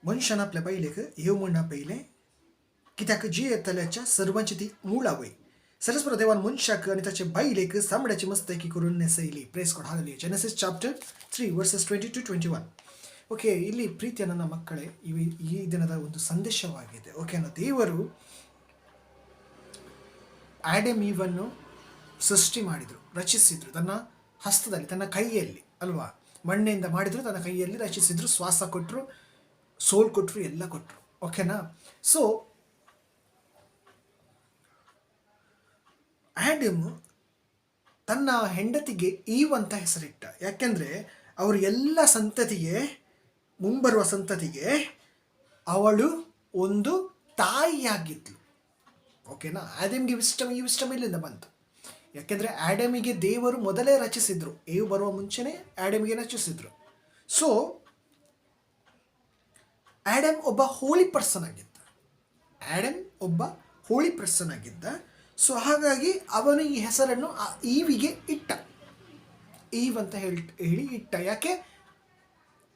मनशान आपल्या बायलेक येव म्हणना पयलें कित्याक जी येतल्याच्या सर्वांची ती मूळ आवय. सरस्वत देवान मनशाक आनी ताचे बायलेक सामड्याची मस्तकी करून नेसयली. Praise God, hallelujah. Genesis chapter 3 verses 20-21. Okay, ಇಲ್ಲಿ ಪ್ರೀತಿಯ ನನ್ನ ಮಕ್ಕಳೇ, ಈ ದಿನದ ಒಂದು ಸಂದೇಶವಾಗಿದೆ. ಓಕೆನಾ, ದೇವರು ಆಡಮ್ ಈವನ್ನು ಸೃಷ್ಟಿ ಮಾಡಿದರು, ರಚಿಸಿದ್ರು ತನ್ನ ಹಸ್ತದಲ್ಲಿ, ತನ್ನ ಕೈಯಲ್ಲಿ ಅಲ್ವಾ. ಮಣ್ಣಿಂದ ಮಾಡಿದ್ರು, ತನ್ನ ಕೈಯಲ್ಲಿ ರಚಿಸಿದ್ರು, ಶ್ವಾಸ ಕೊಟ್ಟರು, ಸೋಲ್ ಕೊಟ್ಟರು, ಎಲ್ಲ ಕೊಟ್ಟರು. ಓಕೆನಾ. ಸೊ ಆಡಮ್ ತನ್ನ ಹೆಂಡತಿಗೆ ಈವ್ ಅಂತ ಹೆಸರಿಟ್ಟ. ಯಾಕೆಂದರೆ ಅವರು ಎಲ್ಲ ಸಂತತಿಗೆ, ಮುಂಬರುವ ಸಂತತಿಗೆ ಅವಳು ಒಂದು ತಾಯಿಯಾಗಿದ್ಲು. ಓಕೆನಾ. ಆಡಮ್ಗೆ ಈ ವಿಸ್ಟಮ್ ಇಲ್ಲಿಂದ ಬಂತು. ಯಾಕೆಂದರೆ ಆಡಮಿಗೆ ದೇವರು ಮೊದಲೇ ರಚಿಸಿದ್ರು, ಏವ್ ಬರುವ ಮುಂಚೆನೇ ಆಡಮಿಗೆ ರಚಿಸಿದ್ರು. ಸೊ ಆಡಮ್ ಒಬ್ಬ ಹೋಲಿ ಪರ್ಸನ್ ಆಗಿದ್ದ. ಆಡಮ್ ಒಬ್ಬ ಹೋಲಿ ಪರ್ಸನ್ ಆಗಿದ್ದ. ಸೊ ಹಾಗಾಗಿ ಅವನು ಈ ಹೆಸರನ್ನು ಈವಿಗೆ ಇಟ್ಟ, ಈವ್ ಅಂತ ಹೇಳಿ ಇಟ್ಟ. ಯಾಕೆ?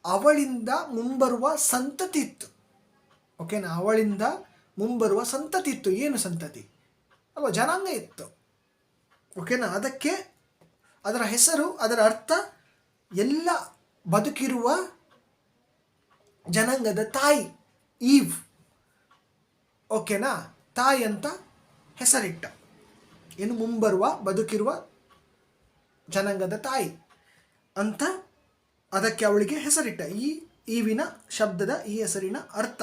ಅವಳಿಂದ ಮುಂಬರುವ ಸಂತತಿ ಇತ್ತು. ಓಕೆನಾ, ಅವಳಿಂದ ಮುಂಬರುವ ಸಂತತಿ ಇತ್ತು. ಏನು ಸಂತತಿ ಅಲ್ವಾ? ಜನಾಂಗ ಇತ್ತು. ಓಕೆನಾ. ಅದಕ್ಕೆ ಅದರ ಹೆಸರು, ಅದರ ಅರ್ಥ ಎಲ್ಲ ಬದುಕಿರುವ ಜನಾಂಗದ ತಾಯಿ, ಈವ್. ಓಕೆನಾ, ತಾಯಿ ಅಂತ ಹೆಸರಿಟ್ಟ. ಇನ್ನು ಮುಂಬರುವ ಬದುಕಿರುವ ಜನಾಂಗದ ತಾಯಿ ಅಂತ ಅದಕ್ಕೆ ಅವಳಿಗೆ ಹೆಸರಿಟ್ಟ. ಈ ಈವಿನ ಶಬ್ದದ, ಈ ಹೆಸರಿನ ಅರ್ಥ.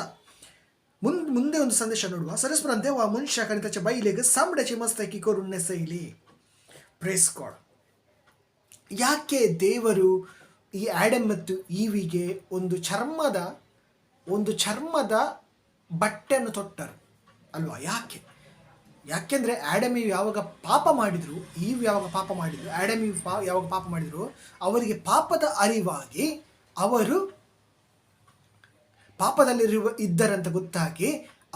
ಮುಂದೆ ಒಂದು ಸಂದೇಶ ನೋಡುವ. ಸರಸ್ವರಂತೆ ವಾ ಮನುಷ್ಯ ಕಣಿತಚ ಬೈಲಿಗೆ ಸಾಂಬಡಚಿ ಮಸ್ತಕಿ ಕೊರುಣ್ಣೆಸೈಲಿ. Praise god. ಯಾಕೆ ದೇವರು ಈ ಆಡಮ್ ಮತ್ತು ಈವಿಗೆ ಒಂದು ಚರ್ಮದ ಬಟ್ಟೆಯನ್ನು ತೊಟ್ಟರು ಅಲ್ವಾ? ಯಾಕೆಂದರೆ ಆಡಮ್ ಈವ್ ಯಾವಾಗ ಪಾಪ ಮಾಡಿದರು, ಈವ್ ಯಾವಾಗ ಪಾಪ ಮಾಡಿದರು, ಆಡಮ್ ಈವ್ ಯಾವಾಗ ಪಾಪ ಮಾಡಿದರು, ಅವರಿಗೆ ಪಾಪದ ಅರಿವಾಗಿ ಅವರು ಇದ್ದರಂತ ಗೊತ್ತಾಗಿ,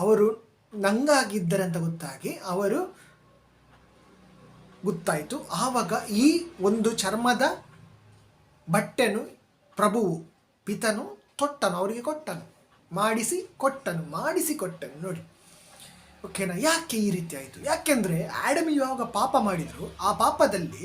ಅವರು ನಂಗಾಗಿದ್ದರಂತ ಗೊತ್ತಾಯಿತು. ಆವಾಗ ಈ ಒಂದು ಚರ್ಮದ ಬಟ್ಟೆನು ಪ್ರಭುವು ಪಿತನು ತೊಟ್ಟನು, ಅವರಿಗೆ ಕೊಟ್ಟನು, ಮಾಡಿಸಿ ಕೊಟ್ಟನು. ನೋಡಿ, ಓಕೆನಾ. ಯಾಕೆ ಈ ರೀತಿ ಆಯಿತು? ಯಾಕೆಂದರೆ ಆಡಮ್ ಯಾವಾಗ ಪಾಪ ಮಾಡಿದರು, ಆ ಪಾಪದಲ್ಲಿ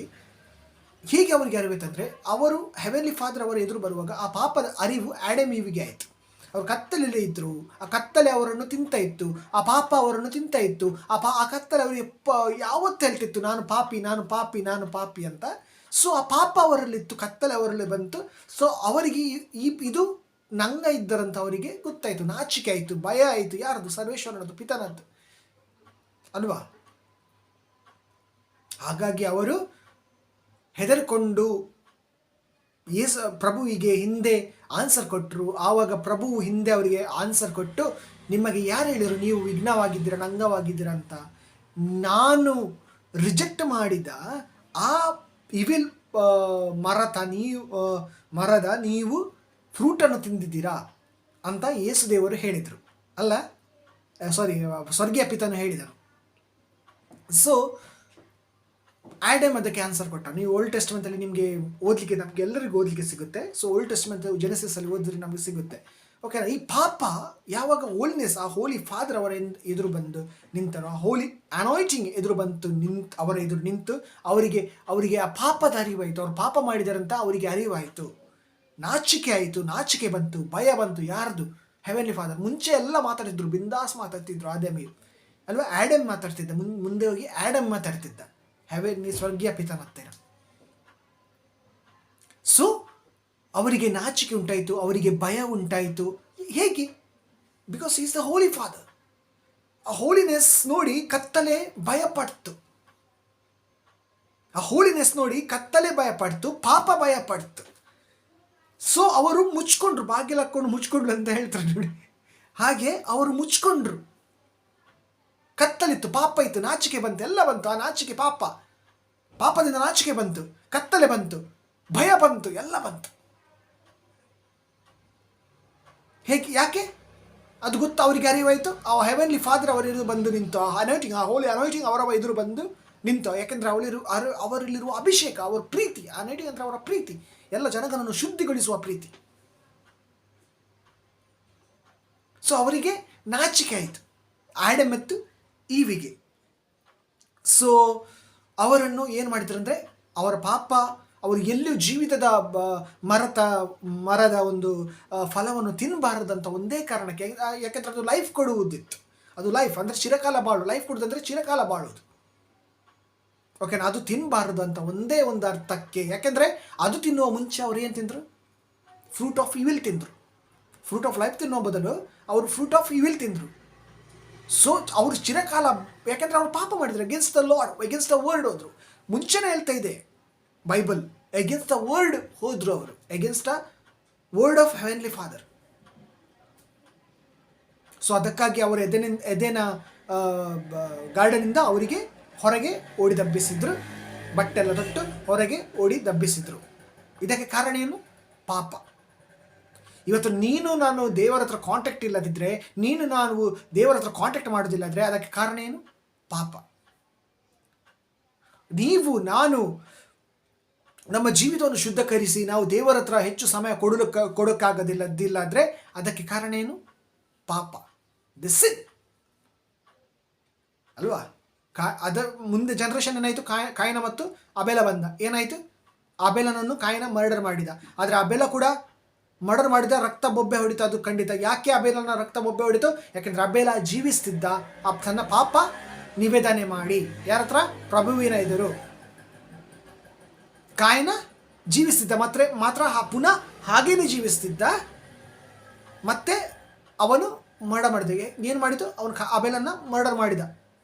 ಹೀಗೆ ಅವರಿಗೆ ಅರಿವಾಯ್ತಂದರೆ, ಅವರು ಹೆವೆನ್ಲಿ ಫಾದರ್ ಅವರ ಎದುರು ಬರುವಾಗ ಆ ಪಾಪದ ಅರಿವು ಆಡಮ್ ಈವಿಗೆ ಆಯಿತು. ಅವರು ಕತ್ತಲಲ್ಲೇ ಇದ್ದರು, ಆ ಕತ್ತಲೆ ಅವರನ್ನು ತಿಂತ ಇತ್ತು, ಆ ಪಾಪ ಅವರನ್ನು ತಿಂತ ಇತ್ತು. ಆ ಕತ್ತಲೆ ಅವರಿಗೆ ಯಾವತ್ತು ಹೇಳ್ತಿತ್ತು, ನಾನು ಪಾಪಿ ಅಂತ. ಸೊ ಆ ಪಾಪ ಅವರಲ್ಲಿತ್ತು, ಕತ್ತಲೆ ಅವರಲ್ಲಿ ಬಂತು. ಸೊ ಅವರಿಗೆ ಇದು ನಂಗ ಇದ್ದರಂತ ಅವರಿಗೆ ಗೊತ್ತಾಯಿತು, ನಾಚಿಕೆ ಆಯಿತು, ಭಯ ಆಯಿತು. ಯಾರದು? ಸರ್ವೇಶ್ವರನದು, ಪಿತನದ್ದು ಅಲ್ವಾ. ಹಾಗಾಗಿ ಅವರು ಹೆದರ್ಕೊಂಡು ಪ್ರಭುವಿಗೆ ಹಿಂದೆ ಆನ್ಸರ್ ಕೊಟ್ಟರು. ಆವಾಗ ಪ್ರಭುವು ಹಿಂದೆ ಅವರಿಗೆ ಆನ್ಸರ್ ಕೊಟ್ಟು, ನಿಮಗೆ ಯಾರು ಹೇಳಿದರು ನೀವು ವಿಘ್ನವಾಗಿದ್ದೀರ, ನಂಗವಾಗಿದ್ದೀರ ಅಂತ? ನಾನು ರಿಜೆಕ್ಟ್ ಮಾಡಿದ ಆ ಇವಿಲ್ ಮರದ ನೀವು ಫ್ರೂಟನ್ನು ತಿಂದಿದ್ದೀರಾ ಅಂತ ಯೇಸುದೇವರು ಹೇಳಿದರು ಅಲ್ಲ, ಸ್ವರ್ಗೀಯ ಪಿತನು ಹೇಳಿದರು. ಸೊ ಆಡಮ್ ಅದಕ್ಕೆ ಆನ್ಸರ್ ಕೊಟ್ಟ. ನೀವು ಓಲ್ಡ್ ಟೆಸ್ಟ್ಮೆಂಟಲ್ಲಿ ನಿಮಗೆ ಓದಲಿಕ್ಕೆ, ನಮಗೆ ಎಲ್ಲರಿಗೂ ಓದಲಿಕ್ಕೆ ಸಿಗುತ್ತೆ. ಸೊ ಓಲ್ಡ್ ಟೆಸ್ಟ್ಮೆಂಟ್ ಜೆನೆಸಿಸಲ್ಲಿ ಓದಿದ್ರೆ ನಮಗೆ ಸಿಗುತ್ತೆ. ಓಕೆನಾ. ಈ ಪಾಪ ಯಾವಾಗ ಹೋಲಿನೆಸ್, ಆ ಹೋಲಿ ಫಾದರ್ ಅವರ ಎದುರು ಬಂದು ನಿಂತರು, ಆ ಹೋಲಿ ಅನಾಯಿಂಟಿಂಗ್ ಅವರ ಎದುರು ನಿಂತು ಅವರಿಗೆ ಆ ಪಾಪದ ಅರಿವಾಯಿತು. ಅವರು ಪಾಪ ಮಾಡಿದಾರಂತ ಅವರಿಗೆ ಅರಿವಾಯಿತು, ನಾಚಿಕೆ ಬಂತು, ಭಯ ಬಂತು. ಯಾರ್ದು? Heavenly father. ಮುಂಚೆ ಎಲ್ಲ ಮಾತಾಡ್ತಿದ್ರು, ಬಿಂದಾಸ್ ಮಾತಾಡ್ತಿದ್ರು ಆದಮ್ ಅಲ್ವಾ. ಆಡಮ್ ಮಾತಾಡ್ತಿದ್ದ, ಮುಂದೆ ಹೋಗಿ ಆಡಮ್ ಮಾತಾಡ್ತಿದ್ದ, ಹೆವೆನ್ಲಿ ಸ್ವರ್ಗೀಯ ಪಿತನ ಹತ್ತಿರ. ಸೊ ಅವರಿಗೆ ನಾಚಿಕೆ ಉಂಟಾಯಿತು, ಅವರಿಗೆ ಭಯ ಉಂಟಾಯಿತು. ಹೇಗೆ? Because is the holy father. ಆ ಹೋಲಿನೆಸ್ ನೋಡಿ ಕತ್ತಲೆ ಭಯಪಡ್ತು, ಪಾಪ ಭಯಪಡ್ತು. ಸೊ ಅವರು ಮುಚ್ಕೊಂಡ್ರು, ಬಾಗಿಲು ಹಾಕ್ಕೊಂಡು ಮುಚ್ಕೊಂಡ್ರು ಅಂತ ಹೇಳ್ತಾರೆ ನೋಡಿ. ಹಾಗೆ ಅವರು ಮುಚ್ಕೊಂಡ್ರು. ಕತ್ತಲಿತ್ತು, ಪಾಪ ಇತ್ತು, ನಾಚಿಕೆ ಬಂತು, ಎಲ್ಲ ಬಂತು. ಆ ನಾಚಿಕೆ, ಪಾಪದಿಂದ ನಾಚಿಕೆ ಬಂತು, ಕತ್ತಲೆ ಬಂತು, ಭಯ ಬಂತು, ಎಲ್ಲ ಬಂತು. ಹೇಗೆ? ಯಾಕೆ? ಅದು ಗೊತ್ತು, ಅವರಿಗೆ ಅರಿವಾಯಿತು. ಆ ಹೆವೆನ್ಲಿ ಫಾದರ್ ಅವರ ಎದುರು ಬಂದು ನಿಂತು, ಆ ಹೋಲಿ ಅನಾಯಿಂಟಿಂಗ್ ಅವರ ಎದುರು ಬಂದು ನಿಂತು. ಯಾಕೆಂದರೆ ಅವರಲ್ಲಿರುವ ಅಭಿಷೇಕ, ಅವರ ಪ್ರೀತಿ, ಅನಾಯಿಂಟಿಂಗ್ ಅಂದರೆ ಅವರ ಪ್ರೀತಿ, ಎಲ್ಲ ಜನಗಳನ್ನು ಶುದ್ಧಿಗೊಳಿಸುವ ಪ್ರೀತಿ. ಸೊ ಅವರಿಗೆ ನಾಚಿಕೆ ಆಯಿತು, ಆಡಮ್ ಮತ್ತು ಈವಿಗೆ. ಸೊ ಅವರನ್ನು ಏನು ಮಾಡಿದ್ರು ಅಂದರೆ, ಅವರ ಪಾಪ, ಅವರು ಎಲ್ಲೂ ಜೀವಿತದ ಮರದ ಒಂದು ಫಲವನ್ನು ತಿನ್ನಬಾರದಂತ ಒಂದೇ ಕಾರಣಕ್ಕೆ, ಯಾಕೆಂದರೆ ಅದು ಲೈಫ್ ಕೊಡುವುದಿತ್ತು. ಅದು ಲೈಫ್ ಅಂದರೆ ಚಿರಕಾಲ ಬಾಳು, ಲೈಫ್ ಕೊಡುವುದಂದರೆ ಚಿರಕಾಲ ಬಾಳುವುದು. ಓಕೆನಾ, ಅದು ತಿನ್ನಬಾರದು ಅಂತ ಒಂದೇ ಒಂದು ಅರ್ಥಕ್ಕೆ. ಯಾಕೆಂದರೆ ಅದು ತಿನ್ನುವ ಮುಂಚೆ ಅವ್ರು ಏನು ತಿಂದರು? ಫ್ರೂಟ್ ಆಫ್ ಇವಿಲ್ ತಿಂದರು. ಫ್ರೂಟ್ ಆಫ್ ಲೈಫ್ ತಿನ್ನೋ ಬದಲು ಅವರು ಫ್ರೂಟ್ ಆಫ್ ಇವಿಲ್ ತಿಂದರು. ಸೊ ಅವರು ಚಿರಕಾಲ, ಯಾಕೆಂದರೆ ಅವ್ರು ಪಾಪ ಮಾಡಿದ್ರು, against the lord, against the word ಹೋದರು. ಮುಂಚೆನೇ ಹೇಳ್ತಾ ಇದೆ ಬೈಬಲ್, ಅಗೇನ್ಸ್ಟ್ ದ ವರ್ಡ್ ಹೋದರು ಅವರು, against the word of heavenly father. So ಅದಕ್ಕಾಗಿ ಅವರು ಎದೆನ ಗಾರ್ಡನಿಂದ ಅವರಿಗೆ ಹೊರಗೆ ಓಡಿ ದಬ್ಬಿಸಿದ್ರು, ಬಟ್ಟೆಲ್ಲ ತೊಟ್ಟು ಹೊರಗೆ ಓಡಿ ದಬ್ಬಿಸಿದ್ರು. ಇದಕ್ಕೆ ಕಾರಣ ಏನು? ಪಾಪ. ಇವತ್ತು ನೀನು ನಾನು ದೇವರ ಹತ್ರ ಕಾಂಟ್ಯಾಕ್ಟ್ ಇಲ್ಲದಿದ್ದರೆ, ನೀನು ನಾವು ದೇವರ ಹತ್ರ ಕಾಂಟ್ಯಾಕ್ಟ್ ಮಾಡೋದಿಲ್ಲದ್ರೆ ಅದಕ್ಕೆ ಕಾರಣ ಏನು? ಪಾಪ. ನೀವು ನಾನು ನಮ್ಮ ಜೀವಿತವನ್ನು ಶುದ್ಧೀಕರಿಸಿ ನಾವು ದೇವರ ಹತ್ರ ಹೆಚ್ಚು ಸಮಯ ಕೊಡೋಕ್ಕಾಗೋದಿಲ್ಲದಿಲ್ಲಾದರೆ ಅದಕ್ಕೆ ಕಾರಣ ಏನು? ಪಾಪ. ದಿಸ್ ಇಸ್ ಅಲ್ವಾ? ಅದರ ಮುಂದೆ ಜನರೇಷನ್ ಏನಾಯಿತು? ಕಾಯಿನ ಮತ್ತು ಅಬೇಲ ಬಂದ. ಏನಾಯಿತು? ಅಬೇಲನನ್ನು ಕಾಯಿನ ಮರ್ಡರ್ ಮಾಡಿದ. ಆದರೆ ಅಬೇಲ ಕೂಡ ಮರ್ಡರ್ ಮಾಡಿದ, ರಕ್ತ ಬೊಬ್ಬೆ ಹೊಡಿತು, ಅದು ಖಂಡಿತ. ಯಾಕೆ ಅಬೇಲನ ರಕ್ತ ಬೊಬ್ಬೆ ಹೊಡಿತು? ಯಾಕೆಂದರೆ ಅಬೇಲ ಜೀವಿಸ್ತಿದ್ದ, ತನ್ನ ಪಾಪ ನಿವೇದನೆ ಮಾಡಿ ಯಾರ ಹತ್ರ? ಪ್ರಭುವಿನ ಎದುರು. ಕಾಯಿನ ಜೀವಿಸ್ತಿದ್ದ, ಮಾತ್ರ ಪುನಃ ಹಾಗೇನೆ ಜೀವಿಸ್ತಿದ್ದ. ಮತ್ತೆ ಅವನು ಮರ್ಡರ್ ಮಾಡಿದ. ಏನು ಮಾಡಿತು? ಅವನು ಅಬೇಲನ್ನ ಮರ್ಡರ್ ಮಾಡಿದ.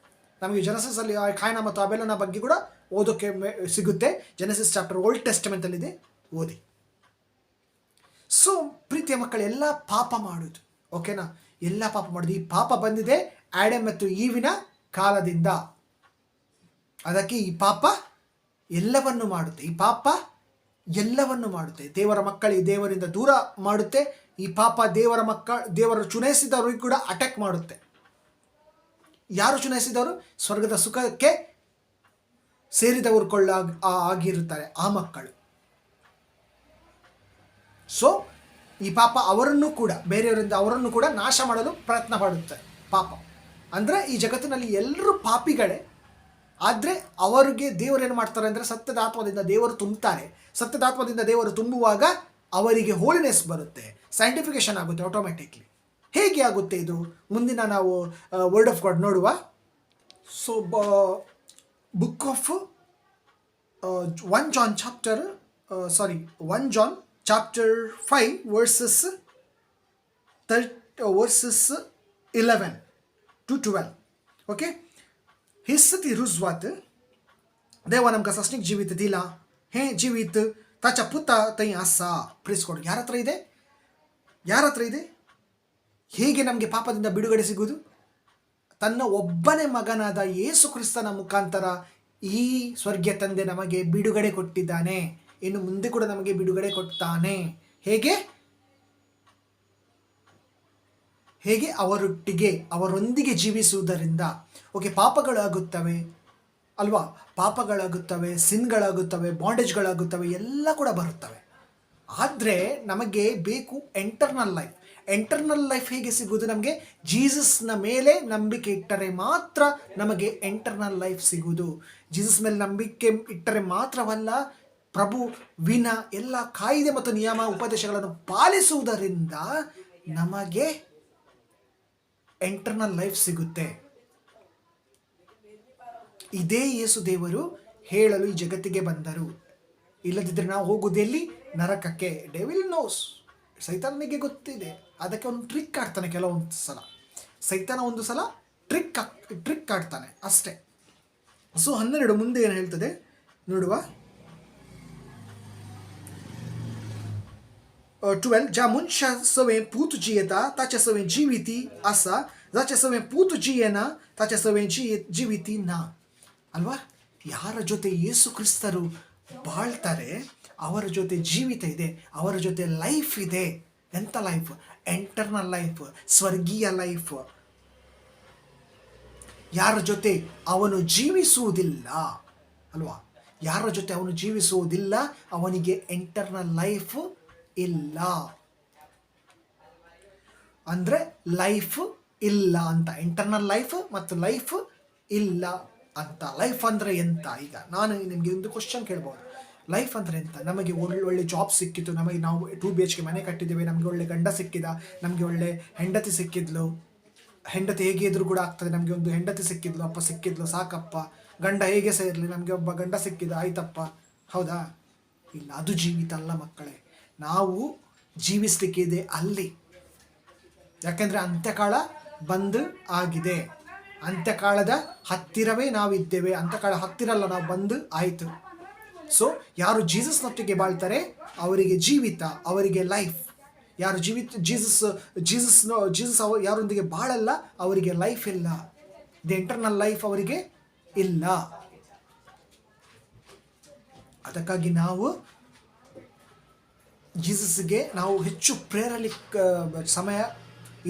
ನಮಗೆ ಜೆನೆಸಿಸಲ್ಲಿ ಕಾಯಿನ ಮತ್ತು ಅಬೇಲನ ಬಗ್ಗೆ ಕೂಡ ಓದೋಕ್ಕೆ ಸಿಗುತ್ತೆ. ಜೆನೆಸಿಸ್ ಚಾಪ್ಟರ್ ಓಲ್ಡ್ ಟೆಸ್ಟಮೆಂಟಲ್ಲಿದೆ, ಓದಿ. ಸೊ ಪ್ರೀತಿಯ ಮಕ್ಕಳು, ಎಲ್ಲ ಪಾಪ ಮಾಡೋದು. ಓಕೆನಾ? ಎಲ್ಲ ಪಾಪ ಮಾಡೋದು. ಈ ಪಾಪ ಬಂದಿದೆ ಆಡಮ್ ಮತ್ತು ಈವಿನ ಕಾಲದಿಂದ. ಅದಕ್ಕೆ ಈ ಪಾಪ ಎಲ್ಲವನ್ನು ಮಾಡುತ್ತೆ. ಈ ಪಾಪ ಎಲ್ಲವನ್ನು ಮಾಡುತ್ತೆ. ದೇವರ ಮಕ್ಕಳಿಗೆ ದೇವರಿಂದ ದೂರ ಮಾಡುತ್ತೆ. ಈ ಪಾಪ ದೇವರು ಚುನಾಯಿಸಿದವರಿಗೆ ಕೂಡ ಅಟ್ಯಾಕ್ ಮಾಡುತ್ತೆ. ಯಾರು ಚುನಾಯಿಸಿದವರು? ಸ್ವರ್ಗದ ಸುಖಕ್ಕೆ ಸೇರಿದವರು ಆಗಿರುತ್ತಾರೆ ಆ ಮಕ್ಕಳು. ಸೊ ಈ ಪಾಪ ಅವರನ್ನು ಕೂಡ, ಬೇರೆಯವರಿಂದ ಅವರನ್ನು ಕೂಡ ನಾಶ ಮಾಡಲು ಪ್ರಯತ್ನ ಪಡುತ್ತೆ ಪಾಪ. ಅಂದರೆ ಈ ಜಗತ್ತಿನಲ್ಲಿ ಎಲ್ಲರೂ ಪಾಪಿಗಳೇ. ಆದರೆ ಅವರಿಗೆ ದೇವರೇನು ಮಾಡ್ತಾರೆ ಅಂದರೆ, ಸತ್ಯದ ಆತ್ಮದಿಂದ ದೇವರು ತುಂಬುತ್ತಾರೆ. ಸತ್ಯದ ಆತ್ಮದಿಂದ ದೇವರು ತುಂಬುವಾಗ ಅವರಿಗೆ ಹೋಲಿನೆಸ್ ಬರುತ್ತೆ, ಸೈಂಟಿಫಿಕೇಶನ್ ಆಗುತ್ತೆ ಆಟೋಮ್ಯಾಟಿಕ್ಲಿ. ಹೇಗೆ ಆಗುತ್ತೆ ಇದು? ಮುಂದಿನ ನಾವು ವರ್ಡ್ ಆಫ್ ಗಾಡ್ ನೋಡುವ. So book of 1 John chapter 5 verses 11 to 12. Okay, हिस्सती रुजवात देवा नमका सस्निक जीवित दिला हे जीवित ताच्या पुता तई असा प्रेस कोड. ಯಾರ ಹತ್ರ ಇದೆ? ಹೇಗೆ ನಮಗೆ ಪಾಪದಿಂದ ಬಿಡುಗಡೆ ಸಿಗುವುದು? ತನ್ನ ಒಬ್ಬನೇ ಮಗನಾದ ಯೇಸು ಕ್ರಿಸ್ತನ ಮುಖಾಂತರ ಈ ಸ್ವರ್ಗೀಯ ತಂದೆ ನಮಗೆ ಬಿಡುಗಡೆ ಕೊಟ್ಟಿದ್ದಾನೆ. ಇನ್ನು ಮುಂದೆ ಕೂಡ ನಮಗೆ ಬಿಡುಗಡೆ ಕೊಡ್ತಾನೆ. ಹೇಗೆ? ಅವರೊಂದಿಗೆ ಜೀವಿಸುವುದರಿಂದ. ಓಕೆ, ಪಾಪಗಳಾಗುತ್ತವೆ ಅಲ್ವಾ? ಪಾಪಗಳಾಗುತ್ತವೆ, ಸಿನ್ಗಳಾಗುತ್ತವೆ, ಬಾಂಡೇಜ್ಗಳಾಗುತ್ತವೆ, ಎಲ್ಲ ಕೂಡ ಬರುತ್ತವೆ. ಆದರೆ ನಮಗೆ ಬೇಕು ಎಂಟರ್ನಲ್ ಲೈಫ್. ಹೇಗೆ ಸಿಗುವುದು ನಮಗೆ? ಜೀಸಸ್ನ ಮೇಲೆ ನಂಬಿಕೆ ಇಟ್ಟರೆ ಮಾತ್ರ ನಮಗೆ ಎಂಟರ್ನಲ್ ಲೈಫ್ ಸಿಗುವುದು. ಜೀಸಸ್ ಮೇಲೆ ನಂಬಿಕೆ ಇಟ್ಟರೆ ಮಾತ್ರವಲ್ಲ, ಪ್ರಭುವಿನ ಎಲ್ಲ ಕಾಯ್ದೆ ಮತ್ತು ನಿಯಮ ಉಪದೇಶಗಳನ್ನು ಪಾಲಿಸುವುದರಿಂದ ನಮಗೆ ಎಂಟರ್ನಲ್ ಲೈಫ್ ಸಿಗುತ್ತೆ. ಇದೇ ಯೇಸು ದೇವರು ಹೇಳಲು ಈ ಜಗತ್ತಿಗೆ ಬಂದರು. ಇಲ್ಲದಿದ್ದರೆ ನಾವು ಹೋಗುವುದೆಲ್ಲಿ? ನರಕಕ್ಕೆ. Devil nose. ಸೈತಾನನಿಗೆ ಗೊತ್ತಿದೆ. ಅದಕ್ಕೆ ಒಂದು ಟ್ರಿಕ್ ಆಡ್ತಾನೆ ಕೆಲವೊಂದು ಸಲ. ಸೈತಾನ ಒಂದು ಸಲ ಟ್ರಿಕ್ ಆಡ್ತಾನೆ ಅಷ್ಟೇ. ಸೊ 12 ಮುಂದೆ ಏನು ಹೇಳ್ತದೆ ನೋಡುವ. 12 ज्या मनुष्या सवे पूत जियेता ताच्या सवे जीविती असा, जाच्या सवे पूत जियेना ताच्या सवे जीविती ना. ಅಲ್ವಾ? ಯಾರ ಜೊತೆ ಯೇಸು ಕ್ರಿಸ್ತರು ಬಾಳ್ತಾರೆ ಅವರ ಜೊತೆ ಜೀವಿತ ಇದೆ, ಅವರ ಜೊತೆ ಲೈಫ್ ಇದೆ. ಎಂಥ ಲೈಫ್? ಎಂಟರ್ನಲ್ ಲೈಫ್, ಸ್ವರ್ಗೀಯ ಲೈಫ್. ಯಾರ ಜೊತೆ ಅವನು ಜೀವಿಸುವುದಿಲ್ಲ ಅಲ್ವಾ? ಯಾರ ಜೊತೆ ಅವನು ಜೀವಿಸುವುದಿಲ್ಲ ಅವನಿಗೆ ಎಂಟರ್ನಲ್ ಲೈಫ್ ಇಲ್ಲ. ಅಂದರೆ ಲೈಫ್ ಇಲ್ಲ ಅಂತ, ಇಂಟರ್ನಲ್ ಲೈಫ್ ಮತ್ತು ಲೈಫ್ ಇಲ್ಲ ಅಂತ. ಲೈಫ್ ಅಂದರೆ ಎಂತ? ಈಗ ನಾನು ನಿಮಗೆ ಒಂದು ಕ್ವಶನ್ ಕೇಳ್ಬೋದು, ಲೈಫ್ ಅಂದರೆ ಎಂತ? ನಮಗೆ ಒಳ್ಳೆ ಜಾಬ್ ಸಿಕ್ಕಿತು, ನಮಗೆ ನಾವು 2 BHK ಮನೆ ಕಟ್ಟಿದ್ದೇವೆ, ನಮಗೆ ಒಳ್ಳೆ ಗಂಡ ಸಿಕ್ಕಿದ, ನಮಗೆ ಒಳ್ಳೆ ಹೆಂಡತಿ ಸಿಕ್ಕಿದ್ಲು, ಹೆಂಡತಿ ಹೇಗೆ ಇದ್ರೂ ಕೂಡ ಆಗ್ತದೆ, ನಮಗೆ ಒಂದು ಹೆಂಡತಿ ಸಿಕ್ಕಿದ್ಲು, ಅಪ್ಪ ಸಿಕ್ಕಿದ್ಲು, ಸಾಕಪ್ಪ. ಗಂಡ ಹೇಗೆ ಸಹ ಇರಲಿ, ನಮಗೆ ಒಬ್ಬ ಗಂಡ ಸಿಕ್ಕಿದ, ಆಯ್ತಪ್ಪ. ಹೌದಾ? ಇಲ್ಲ, ಅದು ಜೀವಿತ ಅಲ್ಲ ಮಕ್ಕಳೇ. ನಾವು ಜೀವಿಸಲಿಕ್ಕಿದೆ ಅಲ್ಲಿ. ಯಾಕೆಂದರೆ ಅಂತ್ಯಕಾಲ ಬಂದು ಆಗಿದೆ. ಅಂತ್ಯಕಾಲದ ಹತ್ತಿರವೇ ನಾವಿದ್ದೇವೆ. ಅಂತ್ಯಕಾಲ ಹತ್ತಿರ ಅಲ್ಲ, ನಾವು ಬಂದು ಆಯಿತು. ಸೊ ಯಾರು ಜೀಸಸ್ನೊಟ್ಟಿಗೆ ಬಾಳ್ತಾರೆ ಅವರಿಗೆ ಜೀವಿತ, ಅವರಿಗೆ ಲೈಫ್. ಯಾರು ಜೀಸಸ್ ಯಾರೊಂದಿಗೆ ಬಾಳಲ್ಲ ಅವರಿಗೆ ಲೈಫ್ ಇಲ್ಲ. ದಿ ಇಂಟರ್ನಲ್ ಲೈಫ್ ಅವರಿಗೆ ಇಲ್ಲ. ಅದಕ್ಕಾಗಿ ನಾವು ಜೀಸಸ್ಗೆ ನಾವು ಹೆಚ್ಚು ಪ್ರೇರಲ್ಲಿ ಸಮಯ,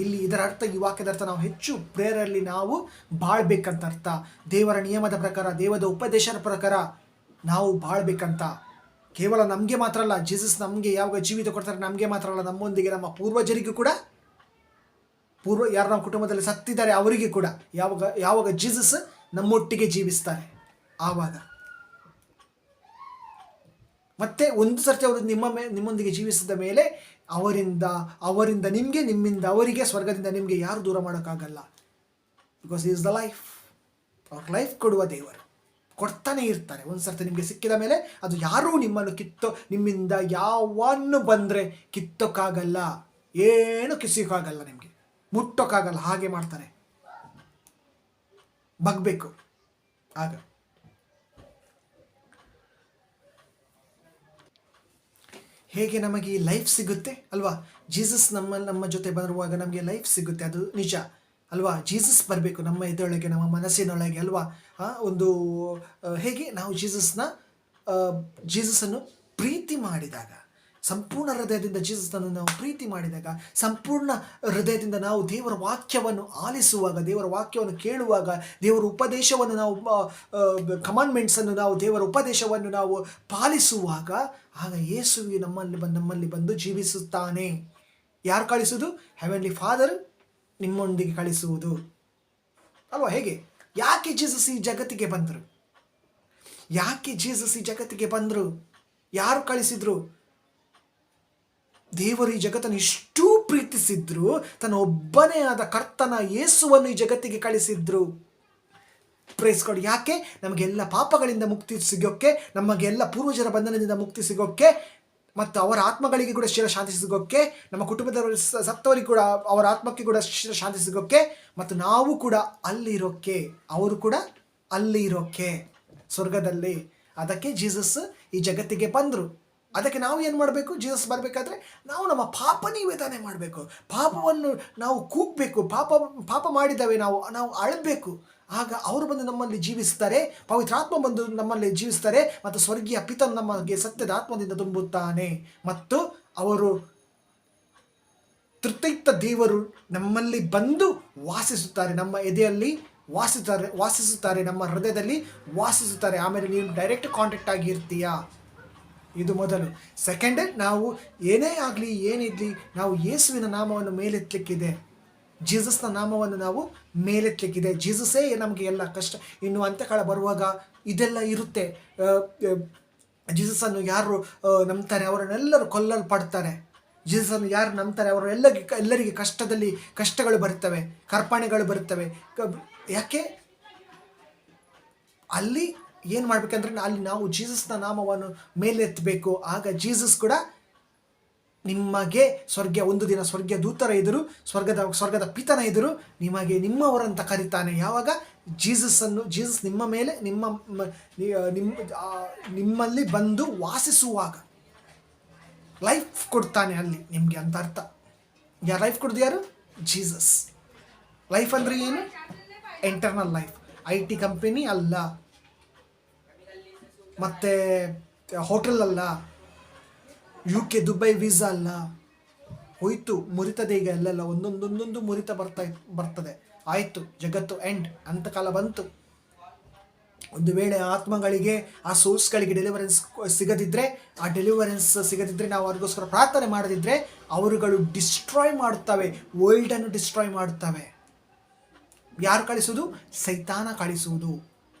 ಇಲ್ಲಿ ಇದರ ಅರ್ಥ, ಈ ವಾಕ್ಯದ ಅರ್ಥ, ನಾವು ಹೆಚ್ಚು ಪ್ರೇರಲ್ಲಿ ನಾವು ಬಾಳ್ಬೇಕಂತ ಅರ್ಥ. ದೇವರ ನಿಯಮದ ಪ್ರಕಾರ, ದೇವದ ಉಪದೇಶದ ಪ್ರಕಾರ ನಾವು ಬಾಳ್ಬೇಕಂತ. ಕೇವಲ ನಮಗೆ ಮಾತ್ರ ಅಲ್ಲ, ಜೀಸಸ್ ನಮಗೆ ಯಾವಾಗ ಜೀವಿತ ಕೊಡ್ತಾರೆ ನಮಗೆ ಮಾತ್ರ ಅಲ್ಲ, ನಮ್ಮೊಂದಿಗೆ ನಮ್ಮ ಪೂರ್ವಜರಿಗೂ ಕೂಡ, ಯಾರು ನಮ್ಮ ಕುಟುಂಬದಲ್ಲಿ ಸತ್ತಿದ್ದಾರೆ ಅವರಿಗೆ ಕೂಡ ಯಾವಾಗ ಜೀಸಸ್ ನಮ್ಮೊಟ್ಟಿಗೆ ಜೀವಿಸ್ತಾರೆ ಆವಾಗ. ಮತ್ತೆ ಒಂದು ಸರ್ತಿ ಅವರು ನಿಮ್ಮೊಂದಿಗೆ ಜೀವಿಸಿದ ಮೇಲೆ ಅವರಿಂದ ನಿಮಗೆ, ನಿಮ್ಮಿಂದ ಅವರಿಗೆ, ಸ್ವರ್ಗದಿಂದ ನಿಮಗೆ ಯಾರು ದೂರ ಮಾಡೋಕ್ಕಾಗಲ್ಲ. Because is the life. ಅವ್ರ ಲೈಫ್ ಕೊಡುವ ದೇವರು ಕೊಡ್ತಾನೆ ಇರ್ತಾರೆ. ಒಂದು ಸರ್ತಿ ನಿಮಗೆ ಸಿಕ್ಕಿದ ಮೇಲೆ ಅದು ಯಾರೂ ನಿಮ್ಮನ್ನು ನಿಮ್ಮಿಂದ ಯಾವನ್ನು ಬಂದರೆ ಕಿತ್ತೋಕ್ಕಾಗಲ್ಲ, ಏನು ಕಿಸಿಯೋಕ್ಕಾಗಲ್ಲ, ನಿಮಗೆ ಮುಟ್ಟೋಕ್ಕಾಗಲ್ಲ. ಹಾಗೆ ಮಾಡ್ತಾರೆ, ಬಗ್ಬೇಕು. ಆಗ ಹೇಗೆ ನಮಗೆ ಈ ಲೈಫ್ ಸಿಗುತ್ತೆ ಅಲ್ವಾ? ಜೀಸಸ್ ನಮ್ಮ ಜೊತೆ ಬರುವಾಗ ನಮಗೆ ಲೈಫ್ ಸಿಗುತ್ತೆ, ಅದು ನಿಜ ಅಲ್ವಾ? ಜೀಸಸ್ ಬರಬೇಕು ನಮ್ಮ ಎದೆಯೊಳಗೆ, ನಮ್ಮ ಮನಸ್ಸಿನೊಳಗೆ ಅಲ್ವಾ? ಒಂದು ಹೇಗೆ ನಾವು ಜೀಸಸನ್ನು ಪ್ರೀತಿ ಮಾಡಿದಾಗ, ಸಂಪೂರ್ಣ ಹೃದಯದಿಂದ ಜೀಸಸನ್ನು ನಾವು ಪ್ರೀತಿ ಮಾಡಿದಾಗ, ಸಂಪೂರ್ಣ ಹೃದಯದಿಂದ ನಾವು ದೇವರ ವಾಕ್ಯವನ್ನು ಆಲಿಸುವಾಗ, ದೇವರ ವಾಕ್ಯವನ್ನು ಕೇಳುವಾಗ, ದೇವರ ಉಪದೇಶವನ್ನು ನಾವು ಕಮಾಂಡ್ಮೆಂಟ್ಸನ್ನು ನಾವು, ದೇವರ ಉಪದೇಶವನ್ನು ನಾವು ಪಾಲಿಸುವಾಗ, ಆಗ ಯೇಸುವು ನಮ್ಮಲ್ಲಿ ಬಂದು ಜೀವಿಸುತ್ತಾನೆ. ಯಾರು ಕಳಿಸುವುದು? ಹೆವೆನ್ಲಿ ಫಾದರ್ ನಿಮ್ಮೊಂದಿಗೆ ಕಳಿಸುವುದು ಅಲ್ವಾ? ಹೇಗೆ? ಯಾಕೆ ಜೀಸಸ್ ಈ ಜಗತ್ತಿಗೆ ಬಂದರು? ಯಾಕೆ ಜೀಸಸ್ ಈ ಜಗತ್ತಿಗೆ ಬಂದರು? ಯಾರು ಕಳಿಸಿದ್ರು? ದೇವರು ಈ ಜಗತ್ತನ್ನು ಇಷ್ಟೂ ಪ್ರೀತಿಸಿದ್ರು, ತನ್ನ ಒಬ್ಬನೇ ಆದ ಕರ್ತನ ಯೇಸುವನ್ನು ಈ ಜಗತ್ತಿಗೆ ಕಳಿಸಿದ್ರು. Praise God. ಯಾಕೆ? ನಮಗೆಲ್ಲ ಪಾಪಗಳಿಂದ ಮುಕ್ತಿ ಸಿಗೋಕ್ಕೆ, ನಮಗೆಲ್ಲ ಪೂರ್ವಜರ ಬಂಧನದಿಂದ ಮುಕ್ತಿ ಸಿಗೋಕ್ಕೆ, ಮತ್ತು ಅವರ ಆತ್ಮಗಳಿಗೆ ಕೂಡ ಶಾಂತಿ ಸಿಗೋಕ್ಕೆ, ನಮ್ಮ ಕುಟುಂಬದವರು ಸತ್ತವರಿಗೆ ಕೂಡ ಅವರ ಆತ್ಮಕ್ಕೆ ಕೂಡ ಶಾಂತಿ ಸಿಗೋಕ್ಕೆ, ಮತ್ತು ನಾವು ಕೂಡ ಅಲ್ಲಿರೋಕ್ಕೆ, ಅವರು ಕೂಡ ಅಲ್ಲಿ ಇರೋಕ್ಕೆ ಸ್ವರ್ಗದಲ್ಲಿ. ಅದಕ್ಕೆ ಜೀಸಸ್ ಈ ಜಗತ್ತಿಗೆ ಬಂದರು. ಅದಕ್ಕೆ ನಾವು ಏನು ಮಾಡಬೇಕು? ಜೀಸಸ್ ಬರಬೇಕಾದ್ರೆ ನಾವು ನಮ್ಮ ಪಾಪ ನಿವೇದನೆ ಮಾಡಬೇಕು, ಪಾಪವನ್ನು ನಾವು ಕೂಗಬೇಕು, ಪಾಪ ಮಾಡಿದ್ದಾವೆ ನಾವು ಅಳಬೇಕು. ಆಗ ಅವರು ಬಂದು ನಮ್ಮಲ್ಲಿ ಜೀವಿಸ್ತಾರೆ, ಪವಿತ್ರಾತ್ಮ ಬಂದು ನಮ್ಮಲ್ಲಿ ಜೀವಿಸ್ತಾರೆ, ಮತ್ತು ಸ್ವರ್ಗೀಯ ಪಿತನು ನಮಗೆ ಸತ್ಯದ ಆತ್ಮದಿಂದ ತುಂಬುತ್ತಾನೆ, ಮತ್ತು ಅವರು ತೃತೀಯ ದೇವರು ನಮ್ಮಲ್ಲಿ ಬಂದು ವಾಸಿಸುತ್ತಾರೆ, ನಮ್ಮ ಎದೆಯಲ್ಲಿ ವಾಸಿಸುತ್ತಾರೆ, ನಮ್ಮ ಹೃದಯದಲ್ಲಿ ವಾಸಿಸುತ್ತಾರೆ. ಆಮೇಲೆ ನೀವು ಡೈರೆಕ್ಟ್ ಕಾಂಟ್ಯಾಕ್ಟ್ ಆಗಿರ್ತೀಯಾ? ಇದು ಮೊದಲು. ಸೆಕೆಂಡ್, ನಾವು ಏನೇ ಆಗಲಿ ಏನಿರಲಿ ನಾವು ಯೇಸುವಿನ ನಾಮವನ್ನು ಮೇಲೆತ್ತಲಿಕ್ಕಿದೆ, ಜೀಸಸ್ನ ನಾಮವನ್ನು ನಾವು ಮೇಲೆತ್ತಲಿಕ್ಕಿದೆ. ಜೀಸಸ್ಸೇ ನಮಗೆ ಎಲ್ಲ ಕಷ್ಟ. ಇನ್ನು ಅಂತ್ಯಕಾಲ ಬರುವಾಗ ಇದೆಲ್ಲ ಇರುತ್ತೆ. ಜೀಸಸನ್ನು ಯಾರು ನಂಬ್ತಾರೆ ಅವರನ್ನೆಲ್ಲರೂ ಕೊಲ್ಲಲ್ಪಡ್ತಾರೆ. ಜೀಸಸನ್ನು ಯಾರು ನಂಬ್ತಾರೆ ಅವರು ಎಲ್ಲರಿಗೆ ಕಷ್ಟಗಳು ಬರುತ್ತವೆ, ಕರ್ಪಣೆಗಳು ಬರುತ್ತವೆ. ಯಾಕೆ? ಅಲ್ಲಿ ಏನು ಮಾಡಬೇಕಂದ್ರೆ ಅಲ್ಲಿ ನಾವು ಜೀಸಸ್ನ ನಾಮವನ್ನು ಮೇಲೆತ್ತಬೇಕು. ಆಗ ಜೀಸಸ್ ಕೂಡ ನಿಮಗೆ ಒಂದು ದಿನ ಸ್ವರ್ಗೀಯ ದೂತರ ಎದುರು, ಸ್ವರ್ಗದ ಪಿತನ ಎದುರು ನಿಮಗೆ ನಿಮ್ಮವರಂತ ಕರೀತಾನೆ. ಯಾವಾಗ? ಜೀಸಸ್ ನಿಮ್ಮ ಮೇಲೆ ನಿಮ್ಮಲ್ಲಿ ಬಂದು ವಾಸಿಸುವಾಗ ಲೈಫ್ ಕೊಡ್ತಾನೆ ಅಲ್ಲಿ ನಿಮಗೆ ಅಂತ ಅರ್ಥ. ಲೈಫ್ ಕೊಡೋದು ಯಾರು? ಜೀಸಸ್. ಲೈಫ್ ಅಂದರೆ ಏನು? Internal life. IT ಕಂಪನಿ ಅಲ್ಲ, ಮತ್ತು ಹೋಟೆಲ್ ಅಲ್ಲ, UK ದುಬೈ ವೀಸಾ ಅಲ್ಲ. ಹೋಯ್ತು, ಮುರಿತದೆ ಈಗ ಎಲ್ಲೆಲ್ಲ, ಒಂದೊಂದು ಮುರಿತ ಬರ್ತದೆ. ಆಯಿತು, ಜಗತ್ತು ಎಂಡ್, ಅಂತಕಾಲ ಬಂತು. ಒಂದು ವೇಳೆ ಆತ್ಮಗಳಿಗೆ, ಆ ಸೋಲ್ಸ್ಗಳಿಗೆ ಡೆಲಿವರೆನ್ಸ್ ಸಿಗದಿದ್ದರೆ, ಆ ಡೆಲಿವರೆನ್ಸ್ ಸಿಗದಿದ್ದರೆ, ನಾವು ಅವ್ರಿಗೋಸ್ಕರ ಪ್ರಾರ್ಥನೆ ಮಾಡದಿದ್ದರೆ, ಅವರುಗಳು ಡಿಸ್ಟ್ರಾಯ್ ಮಾಡುತ್ತವೆ, ವರ್ಲ್ಡನ್ನು ಡಿಸ್ಟ್ರಾಯ್ ಮಾಡುತ್ತವೆ. ಯಾರು ಕಳಿಸುವುದು? ಸೈತಾನ ಕಳಿಸುವುದು.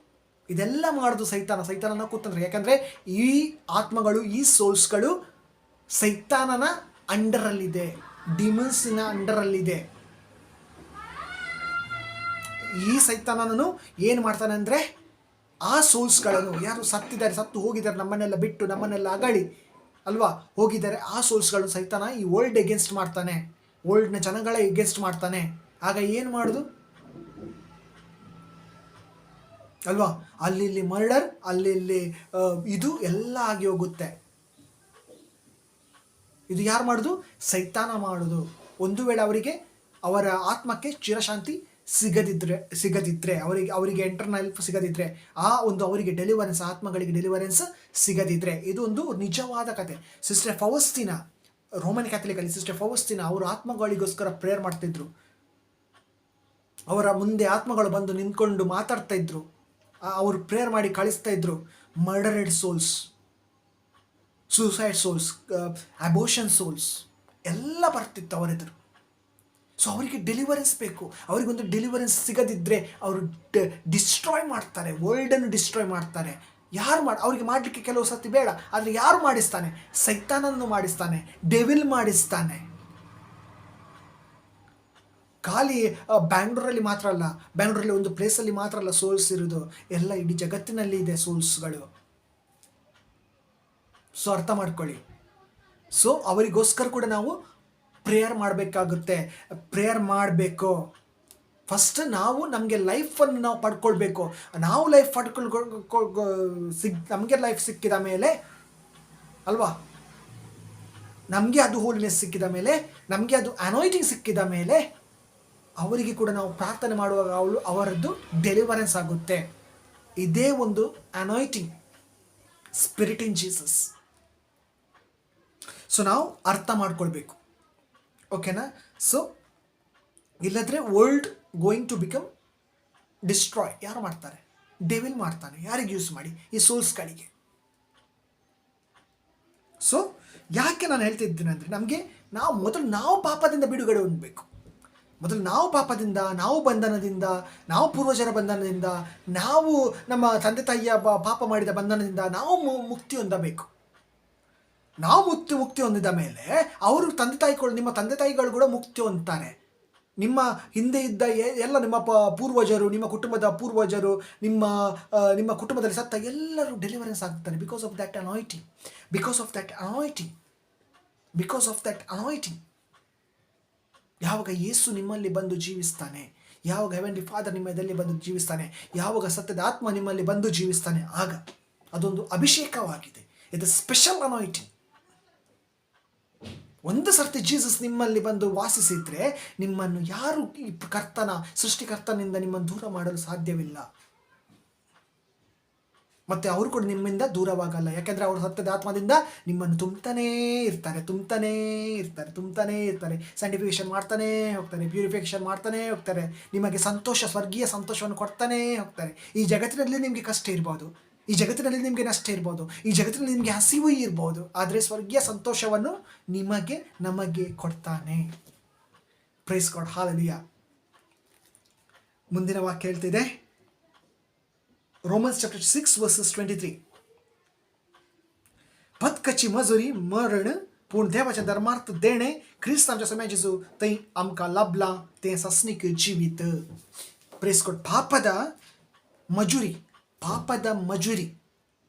ಇದೆಲ್ಲ ಮಾಡೋದು ಸೈತಾನನ ಕೂತಂದ್ರೆ. ಯಾಕಂದರೆ ಈ ಆತ್ಮಗಳು, ಈ ಸೋಲ್ಸ್ಗಳು ಸೈತಾನನ ಅಂಡರಲ್ಲಿದೆ, ಡಿಮನ್ಸಿನ ಅಂಡರಲ್ಲಿದೆ. ಈ ಸೈತಾನನು ಏನು ಮಾಡ್ತಾನೆ ಅಂದರೆ, ಆ ಸೋಲ್ಸ್ಗಳನ್ನು, ಯಾರು ಸತ್ತು ಹೋಗಿದ್ದಾರೆ, ನಮ್ಮನ್ನೆಲ್ಲ ಬಿಟ್ಟು, ನಮ್ಮನ್ನೆಲ್ಲ ಅಗಳಿ ಅಲ್ವಾ ಹೋಗಿದ್ದಾರೆ, ಆ ಸೋಲ್ಸ್ಗಳು ಸೈತಾನ ಈ ವರ್ಲ್ಡ್ ಎಗೇನ್ಸ್ಟ್ ಮಾಡ್ತಾನೆ, ವರ್ಲ್ಡ್ನ ಜನಗಳ ಎಗೇನ್ಸ್ಟ್ ಮಾಡ್ತಾನೆ. ಆಗ ಏನು ಮಾಡೋದು ಅಲ್ವಾ? ಅಲ್ಲಿ ಮರ್ಡರ್, ಅಲ್ಲಿ ಇದು ಎಲ್ಲ ಆಗಿ ಹೋಗುತ್ತೆ. ಇದು ಯಾರು ಮಾಡೋದು? ಸೈತಾನ ಮಾಡೋದು. ಒಂದು ವೇಳೆ ಅವರ ಆತ್ಮಕ್ಕೆ ಚಿರಶಾಂತಿ ಸಿಗದಿದ್ರೆ ಅವರಿಗೆ ಎಂಟರ್ನಲ್ ಸಿಗದಿದ್ರೆ, ಆ ಒಂದು ಅವರಿಗೆ ಡೆಲಿವರೆನ್ಸ್, ಆತ್ಮಗಳಿಗೆ ಡೆಲಿವರೆನ್ಸ್ ಸಿಗದಿದ್ರೆ, ಇದು ಒಂದು ನಿಜವಾದ ಕತೆ. ಸಿಸ್ಟರ್ ಫೌಸ್ಟಿನಾ, ರೋಮನ್ ಕ್ಯಾಥಲಿಕಲ್ಲಿ ಸಿಸ್ಟರ್ ಫೌಸ್ಟಿನಾ ಅವರು ಆತ್ಮಗಳಿಗೋಸ್ಕರ ಪ್ರೇಯರ್ ಮಾಡ್ತಿದ್ರು. ಅವರ ಮುಂದೆ ಆತ್ಮಗಳು ಬಂದು ನಿಂತ್ಕೊಂಡು ಮಾತಾಡ್ತಾ ಇದ್ರು, ಅವರು ಪ್ರೇಯರ್ ಮಾಡಿ ಕಳಿಸ್ತಾ ಇದ್ರು. Murdered souls, suicide souls, abortion souls ಎಲ್ಲ ಬರ್ತಿತ್ತು ಅವರೆದುರು. ಸೊ ಅವರಿಗೆ ಡೆಲಿವರೆನ್ಸ್ ಬೇಕು. ಅವರಿಗೊಂದು ಡೆಲಿವರೆನ್ಸ್ ಸಿಗದಿದ್ದರೆ ಅವರು ಡಿಸ್ಟ್ರಾಯ್ ಮಾಡ್ತಾರೆ, ವರ್ಲ್ಡನ್ನು ಡಿಸ್ಟ್ರಾಯ್ ಮಾಡ್ತಾರೆ. ಅವರಿಗೆ ಮಾಡಲಿಕ್ಕೆ ಕೆಲವು ಸರ್ತಿ ಬೇಡ, ಆದರೆ ಯಾರು ಮಾಡಿಸ್ತಾನೆ? ಸೈತಾನನ್ನು ಮಾಡಿಸ್ತಾನೆ, ಡೆವಿಲ್ ಮಾಡಿಸ್ತಾನೆ. ಖಾಲಿ ಬ್ಯಾಂಗ್ಳೂರಲ್ಲಿ ಮಾತ್ರ ಅಲ್ಲ, ಬ್ಯಾಂಗ್ಳೂರಲ್ಲಿ ಒಂದು ಪ್ಲೇಸಲ್ಲಿ ಮಾತ್ರ ಅಲ್ಲ ಸೋಲ್ಸ್ ಇರೋದು, ಎಲ್ಲ ಇಡೀ ಜಗತ್ತಿನಲ್ಲಿ ಇದೆ ಸೋಲ್ಸ್ಗಳು. ಸೊ ಅರ್ಥ ಮಾಡ್ಕೊಳ್ಳಿ. ಸೊ ಅವರಿಗೋಸ್ಕರ ಕೂಡ ನಾವು ಪ್ರೇಯರ್ ಮಾಡಬೇಕಾಗುತ್ತೆ. ಪ್ರೇಯರ್ ಮಾಡಬೇಕು. ಫಸ್ಟ್ ನಾವು ನಮಗೆ ಲೈಫನ್ನು ನಾವು ಪಡ್ಕೊಳ್ಬೇಕು. ನಾವು ಲೈಫ್ ನಮಗೆ ಲೈಫ್ ಸಿಕ್ಕಿದ ಮೇಲೆ ಅಲ್ವಾ, ನಮಗೆ ಅದು ಹೋಲಿನೆಸ್ ಸಿಕ್ಕಿದ ಮೇಲೆ, ನಮಗೆ ಅದು ಅನಾಯಿಂಟಿಂಗ್ ಸಿಕ್ಕಿದ ಮೇಲೆ, ಅವರಿಗೆ ಕೂಡ ನಾವು ಪ್ರಾರ್ಥನೆ ಮಾಡುವಾಗ ಅವರದ್ದು ಡೆಲಿವರೆನ್ಸ್ ಆಗುತ್ತೆ. ಇದೇ ಒಂದು anointing spirit in Jesus. So ನಾವು ಅರ್ಥ ಮಾಡ್ಕೊಳ್ಬೇಕು, ಓಕೆನಾ? ಸೊ ಇಲ್ಲದ್ರೆ world going to become destroy. ಯಾರು ಮಾಡ್ತಾರೆ? ಡೆವಿಲ್ ಮಾಡ್ತಾನೆ. ಯಾರಿಗೆ ಯೂಸ್ ಮಾಡಿ? ಈ ಸೋಲ್ಸ್ಗಳಿಗೆ. ಸೊ ಯಾಕೆ ನಾನು ಹೇಳ್ತಿದ್ದೀನಿ ಅಂದರೆ, ನಮಗೆ ನಾವು ಪಾಪದಿಂದ ಬಿಡುಗಡೆ ಹೊಂದಬೇಕು. ಮೊದಲು ನಾವು ಪಾಪದಿಂದ, ನಾವು ಬಂಧನದಿಂದ, ನಾವು ಪೂರ್ವಜರ ಬಂಧನದಿಂದ, ನಾವು ನಮ್ಮ ತಂದೆ ತಾಯಿಯ ಪಾಪ ಮಾಡಿದ ಬಂಧನದಿಂದ ನಾವು ಮುಕ್ತಿ ಹೊಂದಬೇಕು. ನಾವು ಮುಕ್ತಿ ಹೊಂದಿದ ಮೇಲೆ ಅವರು ನಿಮ್ಮ ತಂದೆ ತಾಯಿಗಳು ಕೂಡ ಮುಕ್ತಿ ಹೊಂದ್ತಾರೆ. ನಿಮ್ಮ ಹಿಂದೆ ಇದ್ದ ಎಲ್ಲ ನಿಮ್ಮ ಪೂರ್ವಜರು, ನಿಮ್ಮ ಕುಟುಂಬದ ಪೂರ್ವಜರು, ನಿಮ್ಮ ಕುಟುಂಬದಲ್ಲಿ ಸತ್ತ ಎಲ್ಲರೂ ಡೆಲಿವರೆನ್ಸ್ ಆಗ್ತಾರೆ. Because of that anointing. ಯಾವಾಗ ಯೇಸು ನಿಮ್ಮಲ್ಲಿ ಬಂದು ಜೀವಿಸ್ತಾನೆ, ಯಾವಾಗ ಹೆವೆನ್ಲಿ ಫಾದರ್ ನಿಮ್ಮದಲ್ಲಿ ಬಂದು ಜೀವಿಸ್ತಾನೆ, ಯಾವಾಗ ಸತ್ಯದ ಆತ್ಮ ನಿಮ್ಮಲ್ಲಿ ಬಂದು ಜೀವಿಸ್ತಾನೆ, ಆಗ ಅದೊಂದು ಅಭಿಷೇಕವಾಗಿದೆ. ಇದು ಸ್ಪೆಷಲ್ ಅನಾಯಿಂಟಿಂಗ್. ಒಂದು ಸರ್ತಿ ಜೀಸಸ್ ನಿಮ್ಮಲ್ಲಿ ಬಂದು ವಾಸಿಸಿದ್ರೆ ನಿಮ್ಮನ್ನು ಯಾರು ಸೃಷ್ಟಿಕರ್ತನಿಂದ ನಿಮ್ಮನ್ನು ದೂರ ಮಾಡಲು ಸಾಧ್ಯವಿಲ್ಲ. ಮತ್ತು ಅವರು ಕೂಡ ನಿಮ್ಮಿಂದ ದೂರವಾಗಲ್ಲ. ಯಾಕೆಂದರೆ ಅವರು ಸತ್ಯದ ಆತ್ಮದಿಂದ ನಿಮ್ಮನ್ನು ತುಂಬತಾನೇ ಇರ್ತಾರೆ. ಸ್ಯಾಂಟಿಫಿಕೇಶನ್ ಮಾಡ್ತಾನೇ ಹೋಗ್ತಾರೆ, ಪ್ಯೂರಿಫಿಕೇಶನ್ ಮಾಡ್ತಾನೇ ಹೋಗ್ತಾರೆ. ನಿಮಗೆ ಸ್ವರ್ಗೀಯ ಸಂತೋಷವನ್ನು ಕೊಡ್ತಾನೇ ಹೋಗ್ತಾರೆ. ಈ ಜಗತ್ತಿನಲ್ಲಿ ನಿಮಗೆ ಕಷ್ಟ ಇರ್ಬೋದು, ಈ ಜಗತ್ತಿನಲ್ಲಿ ನಿಮಗೆ ನಷ್ಟ ಇರ್ಬೋದು, ಈ ಜಗತ್ತಿನಲ್ಲಿ ನಿಮಗೆ ಹಸಿವು ಇರ್ಬೋದು, ಆದರೆ ಸ್ವರ್ಗೀಯ ಸಂತೋಷವನ್ನು ನಮಗೆ ಕೊಡ್ತಾನೆ. Price God, hallelujah. ಮುಂದಿನ ವಾಕ್ಯ ಹೇಳ್ತಿದೆ, Romans chapter 6 verses 23. पद कच्ची मजुरी मरण पूर्ण देवाच्या धर्मार्थ देणे ख्रिस्त आमच्या समाजाचो थंय आमकां लाभला तें सस्निक जीवित. Press code. ಪಾಪದ ಮಜೂರಿ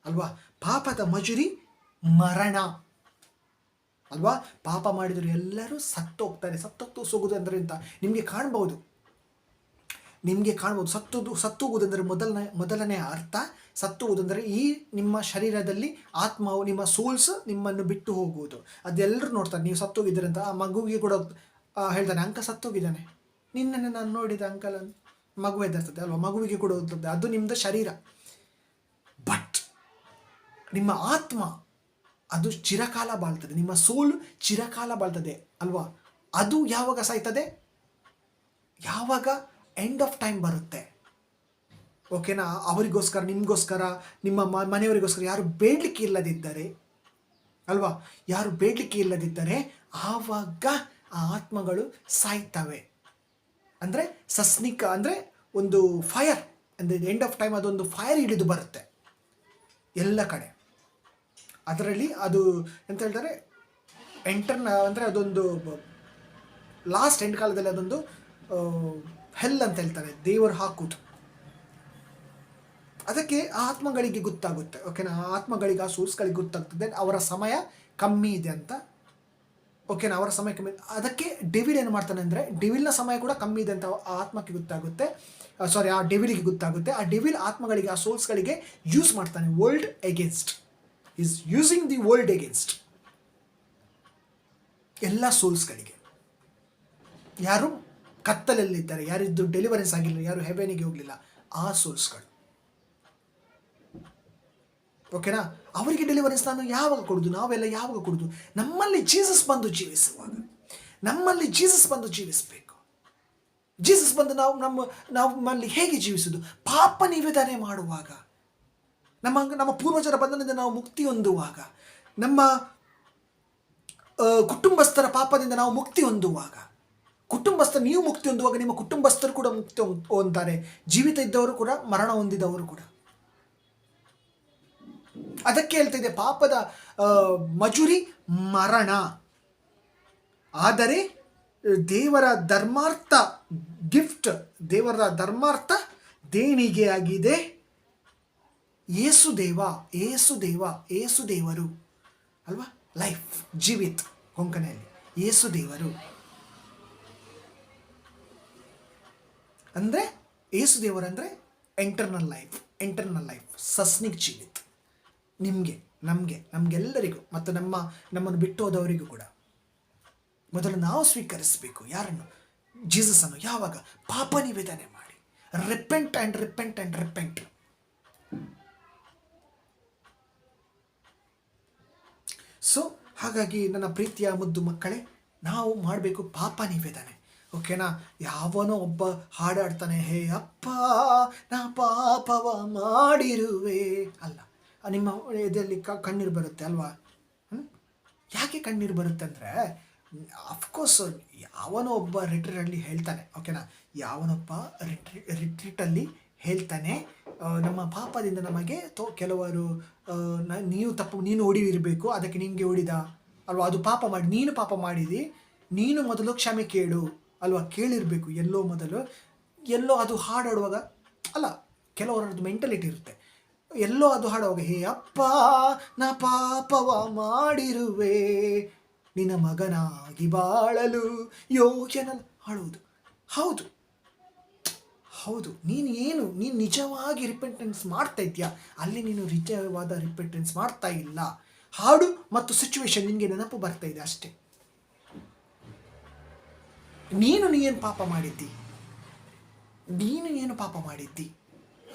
ಅಲ್ವಾ? ಪಾಪದ ಮಜೂರಿ ಮರಣ ಅಲ್ವಾ? ಪಾಪ ಮಾಡಿದ್ರು ಎಲ್ಲರೂ ಸತ್ತೋಗ್ತಾರೆ. ಸತ್ತೋಗೋದು ಅಂದರೆ ಅಂತ ನಿಮಗೆ ಕಾಣ್ಬೋದು. ಸತ್ತೋಗುವುದೆಂದರೆ ಮೊದಲನೇ ಅರ್ಥ, ಸತ್ತೋಗುವುದೆಂದರೆ ಈ ನಿಮ್ಮ ಶರೀರದಲ್ಲಿ ಆತ್ಮವು, ನಿಮ್ಮ ಸೋಲ್ಸ್ ನಿಮ್ಮನ್ನು ಬಿಟ್ಟು ಹೋಗುವುದು. ಅದೆಲ್ಲರೂ ನೋಡ್ತಾರೆ. ನೀವು ಸತ್ತೋಗಿದ್ದೀರಿ ಅಂತ. ಆ ಮಗುವಿಗೆ ಕೂಡ ಹೇಳ್ತಾನೆ, ಅಂಕ ಸತ್ತೋಗಿದ್ದಾನೆ, ನಿನ್ನನ್ನು ನಾನು ನೋಡಿದ ಅಂಕಲ್ ಮಗು ಎದ್ದಿರ್ತದೆ ಅಲ್ವಾ? ಮಗುವಿಗೆ ಕೂಡ ಹೋಗ್ತದೆ. ಅದು ನಿಮ್ಮದು ಶರೀರ. ಬಟ್ ನಿಮ್ಮ ಆತ್ಮ ಅದು ಚಿರಕಾಲ ಬಾಳ್ತದೆ. ನಿಮ್ಮ ಸೋಲ್ ಚಿರಕಾಲ ಬಾಳ್ತದೆ ಅಲ್ವಾ? ಅದು ಯಾವಾಗ ಸಾಯ್ತದೆ? ಯಾವಾಗ ಎಂಡ್ ಆಫ್ ಟೈಮ್ ಬರುತ್ತೆ, ಓಕೆನಾ, ಅವರಿಗೋಸ್ಕರ, ನಿಮಗೋಸ್ಕರ, ನಿಮ್ಮ ಮನೆಯವರಿಗೋಸ್ಕರ ಯಾರು ಬೇಡಲಿಕ್ಕೆ ಇಲ್ಲದಿದ್ದರೆ ಅಲ್ವಾ, ಯಾರು ಬೇಡಲಿಕ್ಕೆ ಇಲ್ಲದಿದ್ದರೆ ಆವಾಗ ಆ ಆತ್ಮಗಳು ಸಾಯ್ತವೆ. ಅಂದರೆ ಸಸ್ನಿಕ ಅಂದರೆ ಒಂದು ಫೈರ್, ಅಂದರೆ ಎಂಡ್ ಆಫ್ ಟೈಮ್ ಅದೊಂದು ಫೈರ್ ಹಿಡಿದು ಬರುತ್ತೆ ಎಲ್ಲ ಕಡೆ. ಅದರಲ್ಲಿ ಅದು ಎಂತ ಹೇಳ್ತಾರೆ, ಅಂದರೆ ಅದೊಂದು ಲಾಸ್ಟ್ ಎಂಡ್ ಕಾಲದಲ್ಲಿ ಅದೊಂದು ಹೆಲ್ ಅಂತ ಹೇಳ್ತಾರೆ, ದೇವರು ಹಾಕುವುದು. ಅದಕ್ಕೆ ಆ ಆತ್ಮಗಳಿಗೆ ಗೊತ್ತಾಗುತ್ತೆ, ಓಕೆನಾ, ಆ ಆತ್ಮಗಳಿಗೆ, ಆ ಸೋಲ್ಸ್ಗಳಿಗೆ ಗೊತ್ತಾಗ್ತದೆ ಅವರ ಸಮಯ ಕಮ್ಮಿ ಇದೆ ಅಂತ. ಓಕೆನಾ, ಅವರ ಸಮಯ ಕಮ್ಮಿ. ಅದಕ್ಕೆ ಡೆವಿಲ್ ಏನು ಮಾಡ್ತಾನೆ ಅಂದರೆ, ಡೆವಿಲ್ನ ಸಮಯ ಕೂಡ ಕಮ್ಮಿ ಇದೆ ಅಂತ ಆ ಆತ್ಮಕ್ಕೆ ಗೊತ್ತಾಗುತ್ತೆ, ಸಾರಿ ಆ ಡೆವಿಲಿಗೆ ಗೊತ್ತಾಗುತ್ತೆ. ಆ ಡೆವಿಲ್ ಆತ್ಮಗಳಿಗೆ, ಆ ಸೋಲ್ಸ್ಗಳಿಗೆ ಯೂಸ್ ಮಾಡ್ತಾನೆ world against, is using the world against ಎಲ್ಲ ಸೋಲ್ಸ್ಗಳಿಗೆ. ಯಾರು ಕತ್ತಲಲ್ಲಿದ್ದಾರೆ, ಯಾರಿದ್ದು ಡೆಲಿವರೆನ್ಸ್ ಆಗಿಲ್ಲ, ಯಾರು ಹೆವೆನಿಗೆ ಹೋಗಲಿಲ್ಲ, ಆ ಸೋಲ್ಸ್ಗಳು. ಓಕೆನಾ, ಅವರಿಗೆ ಡೆಲಿವರೆನ್ಸ್ ನಾನು ಯಾವಾಗ ಕೊಡೋದು, ನಾವೆಲ್ಲ ಯಾವಾಗ ಕೊಡೋದು? ನಮ್ಮಲ್ಲಿ ಜೀಸಸ್ ಬಂದು ಜೀವಿಸುವಾಗ, ನಮ್ಮಲ್ಲಿ ಜೀಸಸ್ ಬಂದು ಜೀವಿಸಬೇಕು. ಜೀಸಸ್ ಬಂದು ನಮ್ಮಲ್ಲಿ ಹೇಗೆ ಜೀವಿಸುವುದು? ಪಾಪ ನಿವೇದನೆ ಮಾಡುವಾಗ, ನಮ್ಮ ಪೂರ್ವಜರ ಬಂಧನದಿಂದ ನಾವು ಮುಕ್ತಿ ಹೊಂದುವಾಗ, ನಮ್ಮ ಕುಟುಂಬಸ್ಥರ ಪಾಪದಿಂದ ನಾವು ಮುಕ್ತಿ ಹೊಂದುವಾಗ, ನೀವು ಮುಕ್ತಿ ಹೊಂದುವಾಗ ನಿಮ್ಮ ಕುಟುಂಬಸ್ಥರು ಕೂಡ ಮುಕ್ತಿ ಹೊಂದ್ತಾರೆ, ಜೀವಿತ ಇದ್ದವರು ಕೂಡ, ಮರಣ ಹೊಂದಿದವರು ಕೂಡ. ಅದಕ್ಕೆ ಹೇಳ್ತಾ ಇದೆ, ಪಾಪದ ಮಜೂರಿ ಮರಣ, ಆದರೆ ದೇವರ ಧರ್ಮಾರ್ಥ ಗಿಫ್ಟ್, ದೇವರ ಧರ್ಮಾರ್ಥ ದೇಣಿಗೆಯಾಗಿದೆ ಏಸು ದೇವರು ಅಲ್ವಾ, ಲೈಫ್, ಜೀವಿತ್ ಕೊಂಕಣಿಯಲ್ಲಿ ಏಸು ದೇವರು ಅಂದರೆ, ಏಸು ದೇವರಂದರೆ ಎಂಟರ್ನಲ್ ಲೈಫ್, ಸಸ್ನಿಕ್ ಜೀವಿತ್. ನಿಮಗೆ, ನಮಗೆಲ್ಲರಿಗೂ, ಮತ್ತು ನಮ್ಮನ್ನು ಬಿಟ್ಟು ಹೋದವರಿಗೂ ಕೂಡ. ಮೊದಲು ನಾವು ಸ್ವೀಕರಿಸಬೇಕು ಯಾರನ್ನು? ಜೀಸಸನ್ನು. ಯಾವಾಗ? ಪಾಪ ನಿವೇದನೆ ಮಾಡಿ, ರಿಪೆಂಟ್. ಸೊ ಹಾಗಾಗಿ ನನ್ನ ಪ್ರೀತಿಯ ಮುದ್ದು ಮಕ್ಕಳೇ, ನಾವು ಮಾಡಬೇಕು ಪಾಪ ನಿವೇದನೆ. ಓಕೆನಾ, ಯಾವನೋ ಒಬ್ಬ ಹಾಡಾಡ್ತಾನೆ, ಹೇ ಅಪ್ಪ ನಾ ಪಾಪವ ಮಾಡಿರುವೆ, ಅಲ್ಲ, ನಿಮ್ಮ ಇದರಲ್ಲಿ ಕಣ್ಣೀರು ಬರುತ್ತೆ ಅಲ್ವಾ? ಯಾಕೆ ಕಣ್ಣೀರು ಬರುತ್ತೆ ಅಂದರೆ, ಅಫ್ಕೋರ್ಸ್ ಯಾವನೋ ಒಬ್ಬ ರಿಟ್ರೀಟಲ್ಲಿ ಹೇಳ್ತಾನೆ, ಓಕೆನಾ, ಯಾವನೊಬ್ಬ ರಿಟ್ರೀಟಲ್ಲಿ ಹೇಳ್ತಾನೆ, ನಮ್ಮ ಪಾಪದಿಂದ ನಮಗೆ ಕೆಲವರು ನೀನು ಹೊಡಿವಿರಬೇಕು, ಅದಕ್ಕೆ ನಿನಗೆ ಹೊಡಿದ ಅಲ್ವಾ, ಅದು ಪಾಪ ಮಾಡಿ, ನೀನು ಪಾಪ ಮಾಡಿದಿ, ನೀನು ಮೊದಲು ಕ್ಷಮೆ ಕೇಳು ಅಲ್ವಾ, ಕೇಳಿರಬೇಕು ಎಲ್ಲೋ ಅದು ಹಾಡಾಡುವಾಗ, ಅಲ್ಲ, ಕೆಲವರದ್ದು ಮೆಂಟಲಿಟಿ ಇರುತ್ತೆ, ಎಲ್ಲೋ ಅದು ಹಾಡುವಾಗ, ಹೇ ಅಪ್ಪ ನಾ ಪಾಪವ ಮಾಡಿರುವೆ, ನಿನ್ನ ಮಗನಾಗಿ ಬಾಳಲು ಯೋಗ್ಯನ ಹಾಡುವುದು. ಹೌದು, ನೀನು ನಿಜವಾಗಿ ರಿಪೆಂಟೆನ್ಸ್ ಮಾಡ್ತಾ ಇದೆಯಾ? ಅಲ್ಲಿ ನೀನು ನಿಜವಾದ ರಿಪೆಂಟೆನ್ಸ್ ಮಾಡ್ತಾ ಇಲ್ಲ. ಹಾಡು ಮತ್ತು ಸಿಚುವೇಶನ್ ನಿನಗೆ ನೆನಪು ಬರ್ತಾ ಇದೆ ಅಷ್ಟೇ. ನೀನು ಪಾಪ ಮಾಡಿದ್ದಿ,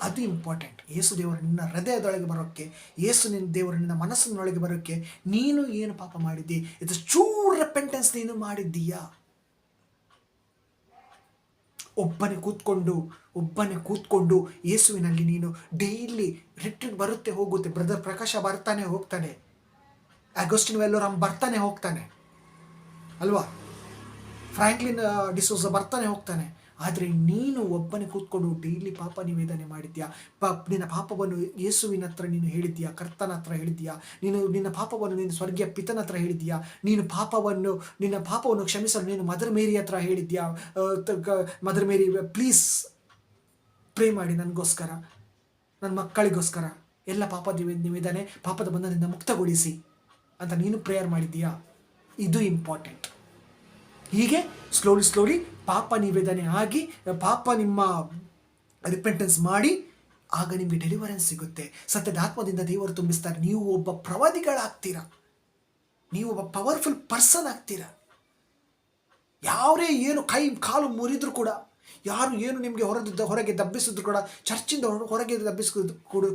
ಅದು ಇಂಪಾರ್ಟೆಂಟ್. ಯೇಸು ದೇವರು ನಿನ್ನ ಹೃದಯದೊಳಗೆ ಬರೋಕ್ಕೆ, ದೇವರು ನಿನ್ನ ಮನಸ್ಸಿನೊಳಗೆ ಬರೋಕ್ಕೆ, ನೀನು ಏನು ಪಾಪ ಮಾಡಿದ್ದಿ, ಇದು ಚೂರು ರೆಪೆಂಟೆನ್ಸ್ ನೀನು ಮಾಡಿದ್ದೀಯಾ? ಒಬ್ಬನೇ ಕೂತ್ಕೊಂಡು ಯೇಸುವಿನಲ್ಲಿ ನೀನು ಡೈಲಿ ರಿಟ್ರೀಟ್ ಬರುತ್ತೆ ಹೋಗುತ್ತೆ. ಬ್ರದರ್ ಪ್ರಕಾಶ ಬರ್ತಾನೆ ಹೋಗ್ತಾನೆ, ಅಗೋಸ್ಟಿನ್ ವೆಲ್ಲೋರಾಮ್ ಬರ್ತಾನೆ ಹೋಗ್ತಾನೆ ಅಲ್ವಾ, ಫ್ರಾಂಕ್ಲಿನ್ ಡಿಸೋಜ ಬರ್ತಾನೆ ಹೋಗ್ತಾನೆ. ಆದರೆ ನೀನು ಒಬ್ಬನೇ ಕೂತ್ಕೊಂಡು ಡೈಲಿ ಪಾಪ ನಿವೇದನೆ ಮಾಡಿದ್ಯಾ? ನಿನ್ನ ಪಾಪವನ್ನು ಯೇಸುವಿನ ಹತ್ರ ನೀನು ಹೇಳಿದ್ಯಾ? ಕರ್ತನ ಹತ್ರ ಹೇಳಿದ್ಯಾ? ನಿನ್ನ ಪಾಪವನ್ನು ನೀನು ಸ್ವರ್ಗೀಯ ಪಿತನ ಹತ್ರ ಹೇಳಿದ್ಯಾ? ನಿನ್ನ ಪಾಪವನ್ನು ಕ್ಷಮಿಸಲು ನೀನು ಮದರ್ ಮೇರಿ ಹತ್ರ ಹೇಳಿದ್ಯಾ? ಮದರ್ ಮೇರಿ ಪ್ಲೀಸ್ ಪ್ರೇ ಮಾಡಿ ನನಗೋಸ್ಕರ, ನನ್ನ ಮಕ್ಕಳಿಗೋಸ್ಕರ, ಎಲ್ಲ ನಿವೇದನೆ, ಪಾಪದ ಬಂಧನದಿಂದ ಮುಕ್ತಗೊಳಿಸಿ ಅಂತ ನೀನು ಪ್ರೇಯರ್ ಮಾಡಿದ್ದೀಯಾ? ಇದು ಇಂಪಾರ್ಟೆಂಟ್. ಹೀಗೆ ಸ್ಲೋಲಿ ಪಾಪ ನಿವೇದನೆ ಆಗಿ, ನಿಮ್ಮ ರಿಪೆಂಟೆನ್ಸ್ ಮಾಡಿ, ಆಗ ನಿಮಗೆ ಡೆಲಿವರೆನ್ಸ್ ಸಿಗುತ್ತೆ. ಸತ್ಯದ ಆತ್ಮದಿಂದ ದೇವರು ತುಂಬಿಸ್ತಾರೆ. ನೀವು ಒಬ್ಬ ಪ್ರವಾದಿಗಳಾಗ್ತೀರಾ, ನೀವು ಒಬ್ಬ ಪವರ್ಫುಲ್ ಪರ್ಸನ್ ಆಗ್ತೀರಾ. ಯಾರೇ ಏನು ಕೈ ಕಾಲು ಮುರಿದ್ರು ಕೂಡ, ಯಾರು ಏನು ನಿಮಗೆ ಹೊರಗೆ ದಬ್ಬಿಸಿದ್ರು ಕೂಡ, ಚರ್ಚಿಂದ ಹೊರಗೆ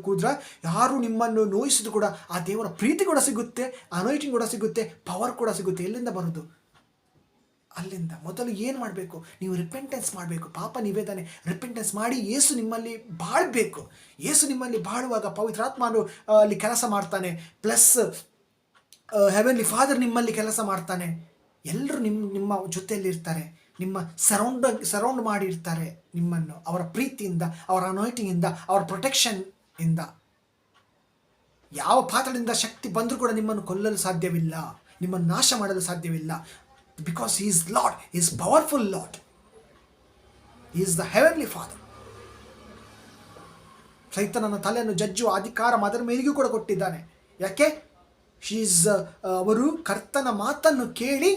ಕೂದ್ರ ಯಾರು ನಿಮ್ಮನ್ನು ನೋಯಿಸಿದ್ರು ಕೂಡ, ಆ ದೇವರ ಪ್ರೀತಿ ಕೂಡ ಸಿಗುತ್ತೆ, ಅನಾಯಿಂಟಿಂಗ್ ಕೂಡ ಸಿಗುತ್ತೆ, ಪವರ್ ಕೂಡ ಸಿಗುತ್ತೆ. ಎಲ್ಲಿಂದ ಬರೋದು? ಅಲ್ಲಿಂದ ಮೊದಲು ಏನು ಮಾಡಬೇಕು? ನೀವು ರಿಪೆಂಟೆನ್ಸ್ ಮಾಡಬೇಕು, ಪಾಪ ನಿವೇದನೆ ರಿಪೆಂಟೆನ್ಸ್ ಮಾಡಿ ಯೇಸು ನಿಮ್ಮಲ್ಲಿ ಬಾಳಬೇಕು. ಯೇಸು ನಿಮ್ಮಲ್ಲಿ ಬಾಳುವಾಗ ಪವಿತ್ರಾತ್ಮನು ಅಲ್ಲಿ ಕೆಲಸ ಮಾಡ್ತಾನೆ, ಪ್ಲಸ್ ಹೆವೆನ್ಲಿ ಫಾದರ್ ನಿಮ್ಮಲ್ಲಿ ಕೆಲಸ ಮಾಡ್ತಾನೆ. ಎಲ್ಲರೂ ನಿಮ್ಮ ಜೊತೆಯಲ್ಲಿ ಇರ್ತಾರೆ, ನಿಮ್ಮ ಸರೌಂಡ್ ಮಾಡಿರ್ತಾರೆ ನಿಮ್ಮನ್ನು, ಅವರ ಪ್ರೀತಿಯಿಂದ, ಅವರ ಅನಾಯಿಂಟಿಂಗಿಂದ, ಅವರ ಪ್ರೊಟೆಕ್ಷನ್ ಇಂದ. ಯಾವ ಪಾತ್ರದಿಂದ ಶಕ್ತಿ ಬಂದರೂ ಕೂಡ ನಿಮ್ಮನ್ನು ಕೊಲ್ಲಲು ಸಾಧ್ಯವಿಲ್ಲ, ನಿಮ್ಮನ್ನು ನಾಶ ಮಾಡಲು ಸಾಧ್ಯವಿಲ್ಲ. Because he is Lord, he is powerful Lord, he is the heavenly father. ಸೈತನನ ತಲೆಯನ್ನು ಜಜ್ಜುವ ಅಧಿಕಾರ ಮದರ್ ಮೇರಿಗೂ ಕೂಡ ಕೊಟ್ಟಿದ್ದಾನೆ. ಯಾಕೆ? ಅವರು ಕರ್ತನ ಮಾತನ್ನು ಕೇಳಿ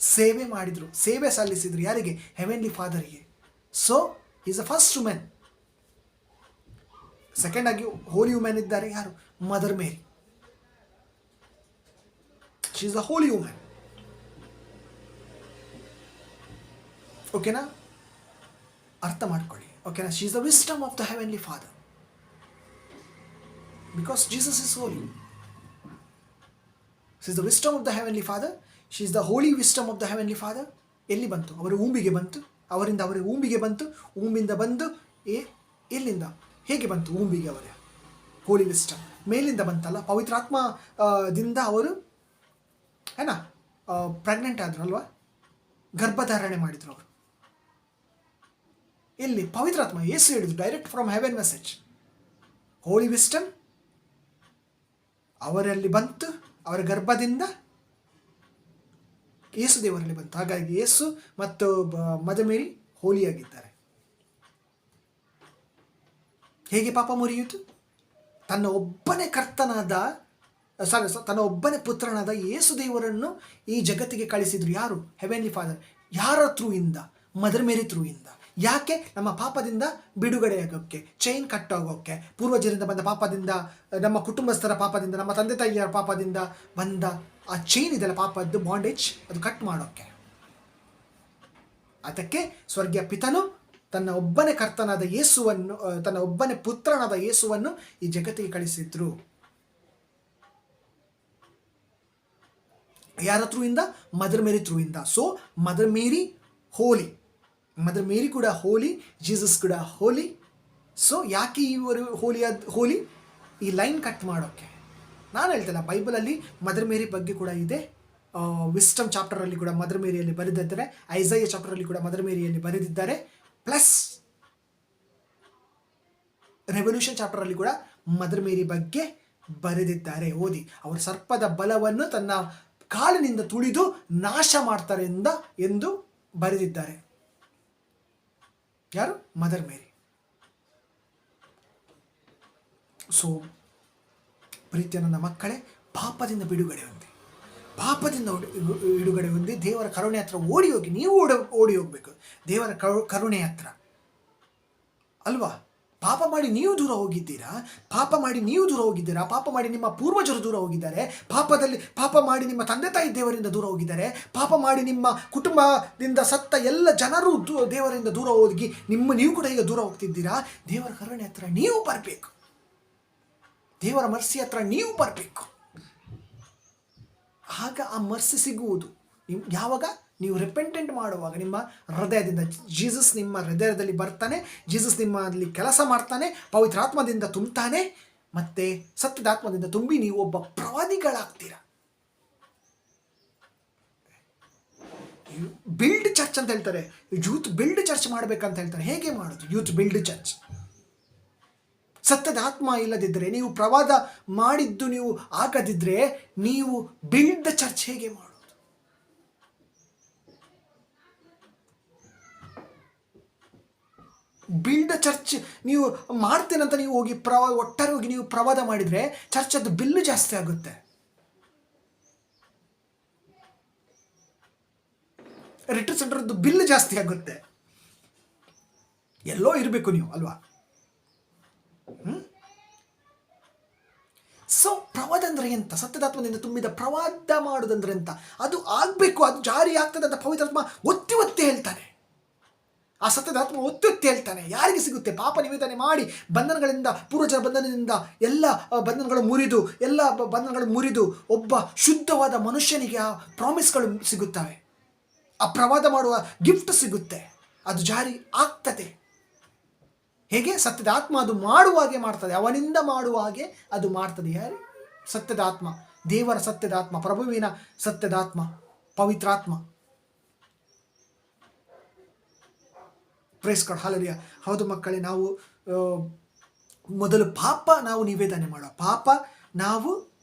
ಸೇವೆ ಮಾಡಿದರು, ಸೇವೆ ಸಲ್ಲಿಸಿದ್ರು. ಯಾರಿಗೆ? ಹೆವೆನ್ಲಿ ಫಾದರ್ಗೆ. So is the first women. Second ಆಗಿ ಹೋಲಿ ವುಮೆನ್ ಇದ್ದಾರೆ. ಯಾರು? Mother Mary. She is the holy women. ಓಕೆನಾ? ಅರ್ಥ ಮಾಡ್ಕೊಳ್ಳಿ. ಓಕೆನಾ? She is the wisdom of the heavenly father. Because Jesus is holy. She is the wisdom of the heavenly Father. She is the holy wisdom of the heavenly Father. ಎಲ್ಲಿ ಬಂತು? ಅವರ ಊಂಬಿಗೆ ಬಂತು. ಅವರಿಂದ ಅವರ ಊಂಬಿಗೆ ಬಂತು. ಊಂಬಿಂದ ಬಂದು ಎಲ್ಲಿಂದ ಹೇಗೆ ಬಂತು ಊಂಬಿಗೆ? ಅವರ ಹೋಲಿ ವಿಸ್ಟಮ್ ಮೇಲಿಂದ ಬಂತಲ್ಲ, ಪವಿತ್ರಾತ್ಮದಿಂದ ಅವರು ಪ್ರೆಗ್ನೆಂಟ್ ಆದ್ರು ಅಲ್ವಾ, ಗರ್ಭಧಾರಣೆ ಮಾಡಿದ್ರು ಅವರು. ಎಲ್ಲಿ? ಪವಿತ್ರಾತ್ಮ. ಯೇಸು ಹೇಳಿದ್ರು direct from heaven message. Holy wisdom ಅವರಲ್ಲಿ ಬಂತು, ಅವರ ಗರ್ಭದಿಂದ ಯೇಸು ದೇವರಲ್ಲಿ ಬಂತು. ಹಾಗಾಗಿ ಯೇಸು ಮತ್ತು ಮದರ್ ಮೇರಿ ಹೋಲಿಯಾಗಿದ್ದಾರೆ. ಹೇಗೆ ಪಾಪ ಮುರಿಯಿತು? ತನ್ನ ಒಬ್ಬನೇ ತನ್ನ ಒಬ್ಬನೇ ಪುತ್ರನಾದ ಯೇಸು ದೇವರನ್ನು ಈ ಜಗತ್ತಿಗೆ ಕಳಿಸಿದ್ರು. ಯಾರು? Heavenly father. ಯಾರ ಥ್ರೂ ಇಂದ? ಮದರ್ ಮೇರಿ ಥ್ರೂ ಇಂದ. ಯಾಕೆ? ನಮ್ಮ ಪಾಪದಿಂದ ಬಿಡುಗಡೆಯಾಗೋಕ್ಕೆ, ಚೈನ್ ಕಟ್ಟೋಗೋಕ್ಕೆ, ಪೂರ್ವಜರಿಂದ ಬಂದ ಪಾಪದಿಂದ, ನಮ್ಮ ಕುಟುಂಬಸ್ಥರ ಪಾಪದಿಂದ, ನಮ್ಮ ತಂದೆ ತಾಯಿಯರ ಪಾಪದಿಂದ ಬಂದ ಆ ಚೈನ್ ಇದೆಲ್ಲ, ಪಾಪದ್ದು ಬಾಂಡೇಜ್, ಅದು ಕಟ್ ಮಾಡೋಕ್ಕೆ. ಅದಕ್ಕೆ ಸ್ವರ್ಗೀಯ ಪಿತನು ತನ್ನ ಒಬ್ಬನೇ ಕರ್ತನಾದ ಯೇಸುವನ್ನು, ತನ್ನ ಒಬ್ಬನೇ ಪುತ್ರನಾದ ಯೇಸುವನ್ನು ಈ ಜಗತ್ತಿಗೆ ಕಳಿಸಿದ್ರು. ಯಾರ ಥ್ರೂ ಇಂದ? ಮದರ್ ಮೇರಿ ಥ್ರೂ ಇಂದ. ಸೊ ಮದರ್ ಮೇರಿ ಹೋಲಿ, ಮದರ್ ಮೇರಿ ಕೂಡ ಹೋಲಿ, ಜೀಸಸ್ ಕೂಡ ಹೋಲಿ. ಸೊ ಯಾಕೆ ಇವರು ಹೋಲಿ? ಈ ಲೈನ್ ಕಟ್ ಮಾಡೋಕ್ಕೆ. ನಾನು ಹೇಳ್ತೇನೆ, ಬೈಬಲಲ್ಲಿ ಮದರ್ ಮೇರಿ ಬಗ್ಗೆ ಕೂಡ ಇದೆ. ವಿಸ್ಟಮ್ ಚಾಪ್ಟರಲ್ಲಿ ಕೂಡ ಮದರ್ ಮೇರಿಯಲ್ಲಿ ಬರೆದಿದ್ದಾರೆ, ಐಸೈಯ ಚಾಪ್ಟರಲ್ಲಿ ಕೂಡ ಮದರ್ ಮೇರಿಯಲ್ಲಿ ಬರೆದಿದ್ದಾರೆ, ಪ್ಲಸ್ ರೆವಲ್ಯೂಷನ್ ಚಾಪ್ಟರಲ್ಲಿ ಕೂಡ ಮದರ್ ಮೇರಿ ಬಗ್ಗೆ ಬರೆದಿದ್ದಾರೆ. ಓದಿ. ಅವರು ಸರ್ಪದ ಬಲವನ್ನು ತನ್ನ ಕಾಲಿನಿಂದ ತುಳಿದು ನಾಶ ಮಾಡ್ತಾರೆ ಎಂದು ಬರೆದಿದ್ದಾರೆ. ಯಾರು? ಮದರ್ ಮೇರಿ. ಸೊ ಪ್ರೀತಿಯ ನನ್ನ ಮಕ್ಕಳೇ, ಪಾಪದಿಂದ ಬಿಡುಗಡೆ ಹೊಂದಿ, ಪಾಪದಿಂದ ಬಿಡುಗಡೆ ಹೊಂದಿ ದೇವರ ಕರುಣೆ ಹತ್ರ ಓಡಿ ಹೋಗಿ. ನೀವು ಓಡಿ ಹೋಗಬೇಕು ದೇವರ ಕರುಣೆ ಹತ್ರ ಅಲ್ವಾ? ಪಾಪ ಮಾಡಿ ನೀವು ದೂರ ಹೋಗಿದ್ದೀರಾ, ಪಾಪ ಮಾಡಿ ನಿಮ್ಮ ಪೂರ್ವಜರು ದೂರ ಹೋಗಿದ್ದಾರೆ, ಪಾಪ ಮಾಡಿ ನಿಮ್ಮ ತಂದೆ ತಾಯಿ ದೇವರಿಂದ ದೂರ ಹೋಗಿದ್ದಾರೆ, ಪಾಪ ಮಾಡಿ ನಿಮ್ಮ ಕುಟುಂಬದಿಂದ ಸತ್ತ ಎಲ್ಲ ಜನರು ದೇವರಿಂದ ದೂರ ಹೋಗಿ ನೀವು ಕೂಡ ಈಗ ದೂರ ಹೋಗ್ತಿದ್ದೀರಾ. ದೇವರ ಕರುಣೆ ಹತ್ರ ನೀವು ಬರಬೇಕು, ದೇವರ ಮರ್ಸಿ ಹತ್ರ ನೀವು ಬರಬೇಕು. ಆಗ ಆ ಮರ್ಸಿ ಸಿಗುವುದು ಯಾವಾಗ? ನೀವು ರಿಪೆಂಟೆಂಟ್ ಮಾಡುವಾಗ, ನಿಮ್ಮ ಹೃದಯದಿಂದ. ಜೀಸಸ್ ನಿಮ್ಮ ಹೃದಯದಲ್ಲಿ ಬರ್ತಾನೆ, ಜೀಸಸ್ ನಿಮ್ಮಲ್ಲಿ ಕೆಲಸ ಮಾಡ್ತಾನೆ, ಪವಿತ್ರಾತ್ಮದಿಂದ ತುಂಬುತ್ತಾನೆ, ಮತ್ತೆ ಸತ್ಯದಾತ್ಮದಿಂದ ತುಂಬಿ ನೀವು ಒಬ್ಬ ಪ್ರವಾದಿಗಳಾಗ್ತೀರ. ಬಿಲ್ಡ್ ಚರ್ಚ್ ಅಂತ ಹೇಳ್ತಾರೆ, ಯೂತ್ ಬಿಲ್ಡ್ ಚರ್ಚ್ ಮಾಡಬೇಕಂತ ಹೇಳ್ತಾರೆ. ಹೇಗೆ ಮಾಡೋದು ಯೂತ್ ಬಿಲ್ಡ್ ಚರ್ಚ್? ಸತ್ಯದ ಆತ್ಮ ಇಲ್ಲದಿದ್ದರೆ, ನೀವು ಪ್ರವಾದ ಮಾಡಿದ್ದು ನೀವು ಆಗದಿದ್ದರೆ, ನೀವು ಬಿಲ್ಡ್ ದ ಚರ್ಚ್ ಹೇಗೆ ಮಾಡೋದು? ಬಿಲ್ಡ್ ದ ಚರ್ಚ್ ನೀವು ಮಾಡ್ತೇನಂತ ನೀವು ಹೋಗಿ ಒಟ್ಟಾರೆ ಹೋಗಿ ನೀವು ಪ್ರವಾದ ಮಾಡಿದರೆ ಚರ್ಚ್ ಅದು ಬಿಲ್ಲು ಜಾಸ್ತಿ ಆಗುತ್ತೆ. ರಿಟ್ರೀಟ್ ಸೆಂಟರ್ದು ಬಿಲ್ ಜಾಸ್ತಿ ಆಗುತ್ತೆ. ಎಲ್ಲೋ ಇರಬೇಕು ನೀವು ಅಲ್ವಾ? ಸೊ ಪ್ರವಾದ ಅಂದ್ರೆ ಎಂತ? ಸತ್ಯದಾತ್ಮದಿಂದ ತುಂಬಿದ ಪ್ರವಾದ ಮಾಡೋದಂದ್ರೆ ಎಂತ? ಅದು ಆಗಬೇಕು, ಅದು ಜಾರಿ ಆಗ್ತದೆ ಅಂತ ಪವಿತ್ರಾತ್ಮ ಒತ್ತಿ ಹೇಳ್ತಾನೆ. ಆ ಸತ್ಯದ ಆತ್ಮ ಒತ್ತಿ ಒತ್ತಿ ಹೇಳ್ತಾನೆ. ಯಾರಿಗೆ ಸಿಗುತ್ತೆ? ಪಾಪ ನಿವೇದನೆ ಮಾಡಿ ಬಂಧನಗಳಿಂದ, ಪೂರ್ವಜರ ಬಂಧನದಿಂದ ಎಲ್ಲ ಬಂಧನಗಳು ಮುರಿದು, ಎಲ್ಲ ಬಂಧನಗಳು ಮುರಿದು ಒಬ್ಬ ಶುದ್ಧವಾದ ಮನುಷ್ಯನಿಗೆ ಆ ಪ್ರಾಮಿಸ್ಗಳು ಸಿಗುತ್ತವೆ. ಆ ಪ್ರವಾದ ಮಾಡುವ ಗಿಫ್ಟ್ ಸಿಗುತ್ತೆ. ಅದು ಜಾರಿ ಆಗ್ತದೆ. ಹೇಗೆ? ಸತ್ಯದ ಆತ್ಮ ಅದು ಮಾಡುವ ಹಾಗೆ ಮಾಡ್ತದೆ. ಅವನಿಂದ ಮಾಡುವ ಹಾಗೆ ಅದು ಮಾಡ್ತದೆ. ಯಾರು? ಸತ್ಯದ ಆತ್ಮ, ದೇವರ ಸತ್ಯದ ಆತ್ಮ, ಪ್ರಭುವಿನ ಸತ್ಯದ ಆತ್ಮ, ಪವಿತ್ರಾತ್ಮ. Price God, hallelujah. ಹೌದು ಮಕ್ಕಳೇ, ನಾವು ಮೊದಲು ಪಾಪ ನಾವು ನಿವೇದನೆ ಮಾಡುವ, ಪಾಪ ನಾವು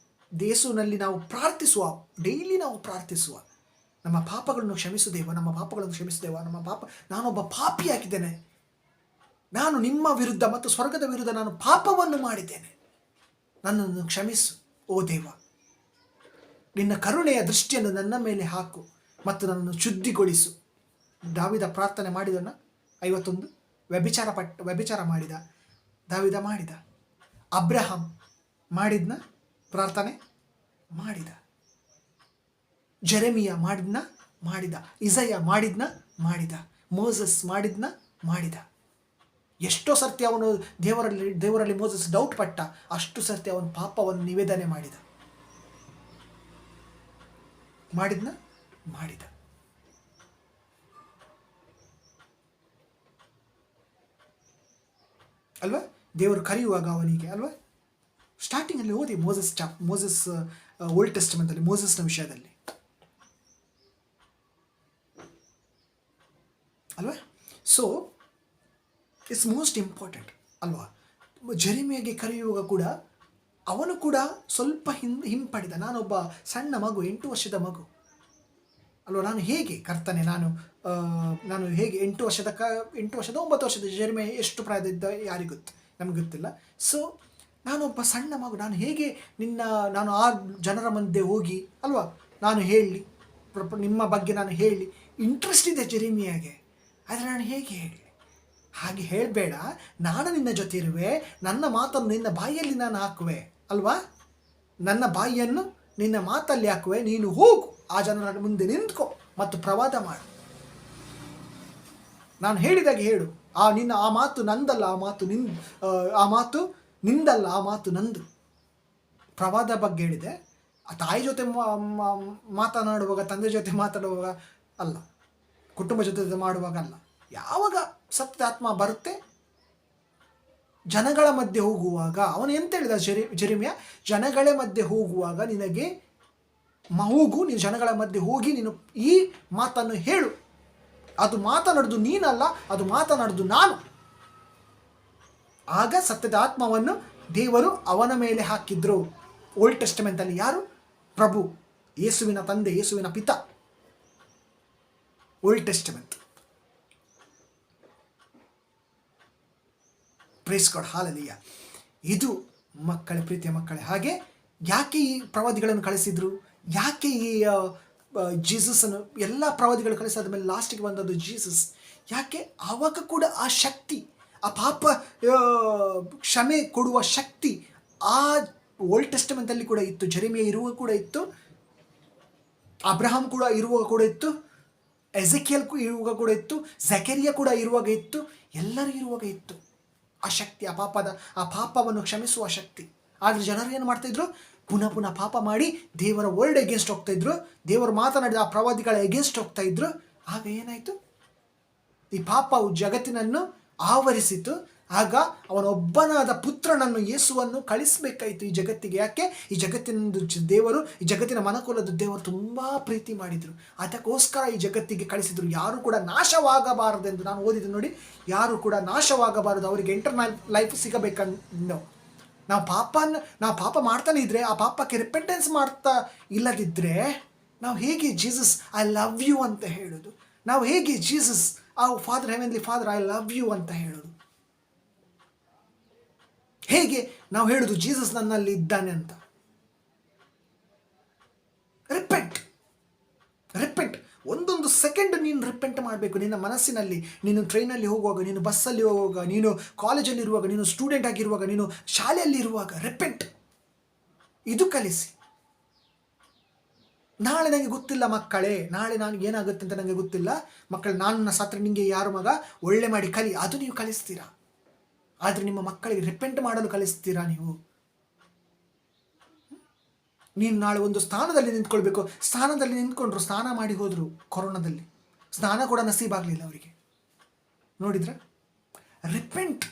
ದೇಸುನಲ್ಲಿ ನಾವು ಪ್ರಾರ್ಥಿಸುವ, ಡೈಲಿ ನಾವು ಪ್ರಾರ್ಥಿಸುವ, ನಮ್ಮ ಪಾಪಗಳನ್ನು ಕ್ಷಮಿಸುದೇವ, ನಮ್ಮ ಪಾಪಗಳನ್ನು ಕ್ಷಮಿಸುದೇವ, ನಮ್ಮ ಪಾಪ, ನಾನೊಬ್ಬ ಪಾಪಿಯಾಗಿದ್ದೇನೆ, ನಾನು ನಿಮ್ಮ ವಿರುದ್ಧ ಮತ್ತು ಸ್ವರ್ಗದ ವಿರುದ್ಧ ನಾನು ಪಾಪವನ್ನು ಮಾಡಿದ್ದೇನೆ, ನನ್ನನ್ನು ಕ್ಷಮಿಸು ಓ ದೇವ, ನಿನ್ನ ಕರುಣೆಯ ದೃಷ್ಟಿಯನ್ನು ನನ್ನ ಮೇಲೆ ಹಾಕು ಮತ್ತು ನನ್ನನ್ನು ಶುದ್ಧಿಗೊಳಿಸು. ದಾವಿದ ಪ್ರಾರ್ಥನೆ ಮಾಡಿದನ 51. ವ್ಯಭಿಚಾರ ಮಾಡಿದ ದಾವಿದ ಮಾಡಿದ. ಅಬ್ರಹಾಂ ಮಾಡಿದ್ನ ಪ್ರಾರ್ಥನೆ ಮಾಡಿದ. ಜೆರೆಮಿಯ ಮಾಡಿದ. ಇಸಯ ಮಾಡಿದ್ನ ಮಾಡಿದ. ಮೋಸಸ್ ಮಾಡಿದ. ಎಷ್ಟೋ ಸರ್ತಿ ಅವನು ದೇವರಲ್ಲಿ ಮೋಸಸ್ ಡೌಟ್ ಪಟ್ಟ, ಅಷ್ಟು ಸರ್ತಿ ಅವನು ಪಾಪವನ್ನು ನಿವೇದನೆ ಮಾಡಿದ. ಅಲ್ವಾ? ದೇವರು ಕರೆಯುವಾಗ ಅವನಿಗೆ, ಅಲ್ವಾ? ಸ್ಟಾರ್ಟಿಂಗಲ್ಲಿ ಓದಿ ಮೋಸಸ್ ಓಲ್ಡ್ ಟೆಸ್ಟಮೆಂಟಲ್ಲಿ ಮೋಸಸ್ನ ವಿಷಯದಲ್ಲಿ, ಅಲ್ವಾ? ಸೊ ಇಟ್ಸ್ ಮೋಸ್ಟ್ ಇಂಪಾರ್ಟೆಂಟ್, ಅಲ್ವಾ? ಜೆರೆಮಿಯಾಗೆ ಕರೆಯುವಾಗ ಕೂಡ ಅವನು ಕೂಡ ಸ್ವಲ್ಪ ಹಿಂಪಡಿದ. ನಾನೊಬ್ಬ ಸಣ್ಣ ಮಗು, 8 ವರ್ಷದ ಮಗು, ಅಲ್ವಾ? ನಾನು ಹೇಗೆ ಕರ್ತನೆ, ನಾನು ಹೇಗೆ 8 ವರ್ಷದ 9 ವರ್ಷದ ಜೆರೆಮಿಯಾ ಎಷ್ಟು ಪ್ರಾಯದಿದ್ದ ಯಾರಿಗೆ ಗೊತ್ತು? ನಮ್ಗೆ ಗೊತ್ತಿಲ್ಲ. ಸೊ ನಾನೊಬ್ಬ ಸಣ್ಣ ಮಗು, ನಾನು ಹೇಗೆ ನಾನು ಆ ಜನರ ಮುಂದೆ ಹೋಗಿ, ಅಲ್ವಾ, ನಾನು ಹೇಳಿ ನಿಮ್ಮ ಬಗ್ಗೆ ನಾನು ಹೇಳಿ, ಇಂಟ್ರೆಸ್ಟ್ ಇದೆ ಜೆರೆಮಿಯಾಗೆ, ಆದರೆ ನಾನು ಹೇಗೆ ಹೇಳಿ? ಹಾಗೆ ಹೇಳಬೇಡ, ನಾನು ನಿನ್ನ ಜೊತೆ ಇರುವೆ, ನನ್ನ ಮಾತನ್ನು ನಿನ್ನ ಬಾಯಿಯಲ್ಲಿ ನಾನು ಹಾಕುವೆ, ಅಲ್ವಾ? ನನ್ನ ಬಾಯಿಯನ್ನು ನಿನ್ನ ಮಾತಲ್ಲಿ ಹಾಕುವೆ, ನೀನು ಹೋಗು, ಆ ಜನರ ಮುಂದೆ ನಿಂತ್ಕೊ ಮತ್ತು ಪ್ರವಾದ ಮಾಡು. ನಾನು ಹೇಳಿದಾಗ ಹೇಳು, ಆ ಮಾತು ನಂದಲ್ಲ, ಆ ಮಾತು ನಿಂದಲ್ಲ, ಆ ಮಾತು ನಂದು. ಪ್ರವಾದ ಬಗ್ಗೆ ಹೇಳಿದೆ. ತಾಯಿ ಜೊತೆ ಮಾತನಾಡುವಾಗ, ತಂದೆ ಜೊತೆ ಮಾತಾಡುವಾಗ ಅಲ್ಲ, ಕುಟುಂಬ ಜೊತೆ ಮಾಡುವಾಗ ಅಲ್ಲ. ಯಾವಾಗ ಸತ್ಯಾತ್ಮ ಬರುತ್ತೆ? ಜನಗಳ ಮಧ್ಯೆ ಹೋಗುವಾಗ. ಅವನು ಎಂತ ಹೇಳಿದ ಜೆರೆಮಿಯಾ? ಜನಗಳ ಮಧ್ಯೆ ಹೋಗುವಾಗ ನಿನಗೆ ಹೋಗು, ನೀನು ಜನಗಳ ಮಧ್ಯೆ ಹೋಗಿ ನೀನು ಈ ಮಾತನ್ನು ಹೇಳು. ಅದು ಮಾತನಾಡುದು ನೀನಲ್ಲ, ಅದು ಮಾತನಾಡುದು ನಾನು. ಆಗ ಸತ್ಯದ ಆತ್ಮವನ್ನು ದೇವರು ಅವನ ಮೇಲೆ ಹಾಕಿದ್ರು. ಓಲ್ಡ್ ಟೆಸ್ಟಮೆಂಟಲ್ಲಿ ಯಾರು? ಪ್ರಭು, ಯೇಸುವಿನ ತಂದೆ, ಯೇಸುವಿನ ಪಿತ. Old Testament. Praise God, hallelujah. ಇದು ಮಕ್ಕಳೇ, ಪ್ರೀತಿಯ ಮಕ್ಕಳೇ, ಹಾಗೆ ಯಾಕೆ ಈ ಪ್ರವಾದಿಗಳನ್ನು ಕಳಿಸಿದ್ರು? ಯಾಕೆ ಈ ಜೀಸಸನ್ನು ಎಲ್ಲ ಪ್ರವಾದಿಗಳು ಕಳಿಸಾದ ಮೇಲೆ ಲಾಸ್ಟಿಗೆ ಬಂದದ್ದು ಜೀಸಸ್? ಯಾಕೆ? ಆವಾಗ ಕೂಡ ಆ ಶಕ್ತಿ, ಆ ಪಾಪ ಕ್ಷಮೆ ಕೊಡುವ ಶಕ್ತಿ ಆ ಓಲ್ಡ್ ಟೆಸ್ಟಮೆಂಟಲ್ಲಿ ಕೂಡ ಇತ್ತು. ಜೆರೆಮಿಯಾ ಇರುವಾಗ ಕೂಡ ಇತ್ತು, ಅಬ್ರಹಾಂ ಕೂಡ ಇರುವಾಗ ಕೂಡ ಇತ್ತು, ಎಜೆಕಿಯಲ್ ಇರುವಾಗ ಕೂಡ ಇತ್ತು, ಝಕರಿಯಾ ಕೂಡ ಇರುವಾಗ ಇತ್ತು, ಎಲ್ಲರೂ ಇರುವಾಗ ಇತ್ತು ಆ ಶಕ್ತಿ, ಆ ಪಾಪವನ್ನು ಕ್ಷಮಿಸುವ ಶಕ್ತಿ. ಆದರೆ ಜನರು ಏನು ಮಾಡ್ತಾಯಿದ್ರು? ಪುನಃ ಪಾಪ ಮಾಡಿ ದೇವರ ವರ್ಡ್ ಎಗೇನ್ಸ್ಟ್ ಹೋಗ್ತಾ ಇದ್ರು, ದೇವರು ಮಾತನಾಡಿದ ಆ ಪ್ರವಾದಿಗಳ ಎಗೇನ್ಸ್ಟ್ ಹೋಗ್ತಾ ಇದ್ರು. ಆಗ ಏನಾಯಿತು? ಈ ಪಾಪವು ಜಗತ್ತಿನನ್ನು ಆವರಿಸಿತು. ಆಗ ಅವನೊಬ್ಬನಾದ ಪುತ್ರನನ್ನು, ಯೇಸುವನ್ನು ಕಳಿಸಬೇಕಾಯಿತು ಈ ಜಗತ್ತಿಗೆ. ಯಾಕೆ? ಈ ಜಗತ್ತಿನ ದೇವರು, ಈ ಜಗತ್ತಿನ ಮನಕುಲದ ದೇವರು ತುಂಬ ಪ್ರೀತಿ ಮಾಡಿದರು, ಅದಕ್ಕೋಸ್ಕರ ಈ ಜಗತ್ತಿಗೆ ಕಳಿಸಿದರು. ಯಾರು ಕೂಡ ನಾಶವಾಗಬಾರದೆಂದು. ನಾನು ಓದಿದ್ದು ನೋಡಿ, ಯಾರು ಕೂಡ ನಾಶವಾಗಬಾರದು, ಅವರಿಗೆ ಇಂಟರ್ನಲ್ ಲೈಫ್ ಸಿಗಬೇಕನ್ನೋ. ನಾವು ಪಾಪ ಮಾಡ್ತಾನೆ ಇದ್ರೆ, ಆ ಪಾಪಕ್ಕೆ ರಿಪೆಂಟೆನ್ಸ್ ಮಾಡ್ತಾ ಇಲ್ಲದಿದ್ದರೆ ನಾವು ಹೇಗೆ ಜೀಸಸ್ ಐ ಲವ್ ಯು ಅಂತ ಹೇಳೋದು? ನಾವು ಹೇಗೆ ಜೀಸಸ್ ಆ father, heavenly father, I love you ಅಂತ ಹೇಳೋದು? ಹೇಗೆ ನಾವು ಹೇಳೋದು ಜೀಸಸ್ ನನ್ನಲ್ಲಿ ಇದ್ದಾನೆ ಅಂತ? ರಿಪೆಂಟ್. ಒಂದೊಂದು ಸೆಕೆಂಡ್ ನೀನು ರಿಪೆಂಟ್ ಮಾಡಬೇಕು. ನಿನ್ನ ಮನಸ್ಸಿನಲ್ಲಿ, ನೀನು ಟ್ರೈನಲ್ಲಿ ಹೋಗುವಾಗ, ನೀನು ಬಸ್ಸಲ್ಲಿ ಹೋಗುವಾಗ, ನೀನು ಕಾಲೇಜಲ್ಲಿ ಇರುವಾಗ, ನೀನು ಸ್ಟೂಡೆಂಟ್ ಆಗಿರುವಾಗ, ನೀನು ಶಾಲೆಯಲ್ಲಿ ಇರುವಾಗ ರಿಪೆಂಟ್. ಇದು ಕಲಿಸಿ. ನಾಳೆ ನನಗೆ ಗೊತ್ತಿಲ್ಲ ಮಕ್ಕಳೇ, ನಾಳೆ ನಾನು ಏನಾಗುತ್ತೆ ಅಂತ ನನಗೆ ಗೊತ್ತಿಲ್ಲ ಮಕ್ಕಳು, ನಾನು ಸತ್ರ ನಿಮಗೆ ಯಾರು ಮಗ ಒಳ್ಳೆ ಮಾಡಿ ಕಲಿ, ಅದು ನೀವು ಕಲಿಸ್ತೀರಾ. ಆದರೆ ನಿಮ್ಮ ಮಕ್ಕಳಿಗೆ ರಿಪೆಂಟ್ ಮಾಡಲು ಕಲಿಸ್ತೀರಾ ನೀವು? ನೀನು ನಾಳೆ ಒಂದು ಸ್ಥಾನದಲ್ಲಿ ನಿಂತ್ಕೊಳ್ಬೇಕು. ಸ್ಥಾನದಲ್ಲಿ ನಿಂತ್ಕೊಂಡ್ರು, ಸ್ನಾನ ಮಾಡಿ ಹೋದರು ಕೊರೋನಾದಲ್ಲಿ, ಸ್ನಾನ ಕೂಡ ನಸೀಬಾಗಲಿಲ್ಲ ಅವರಿಗೆ. ನೋಡಿದ್ರೆ repent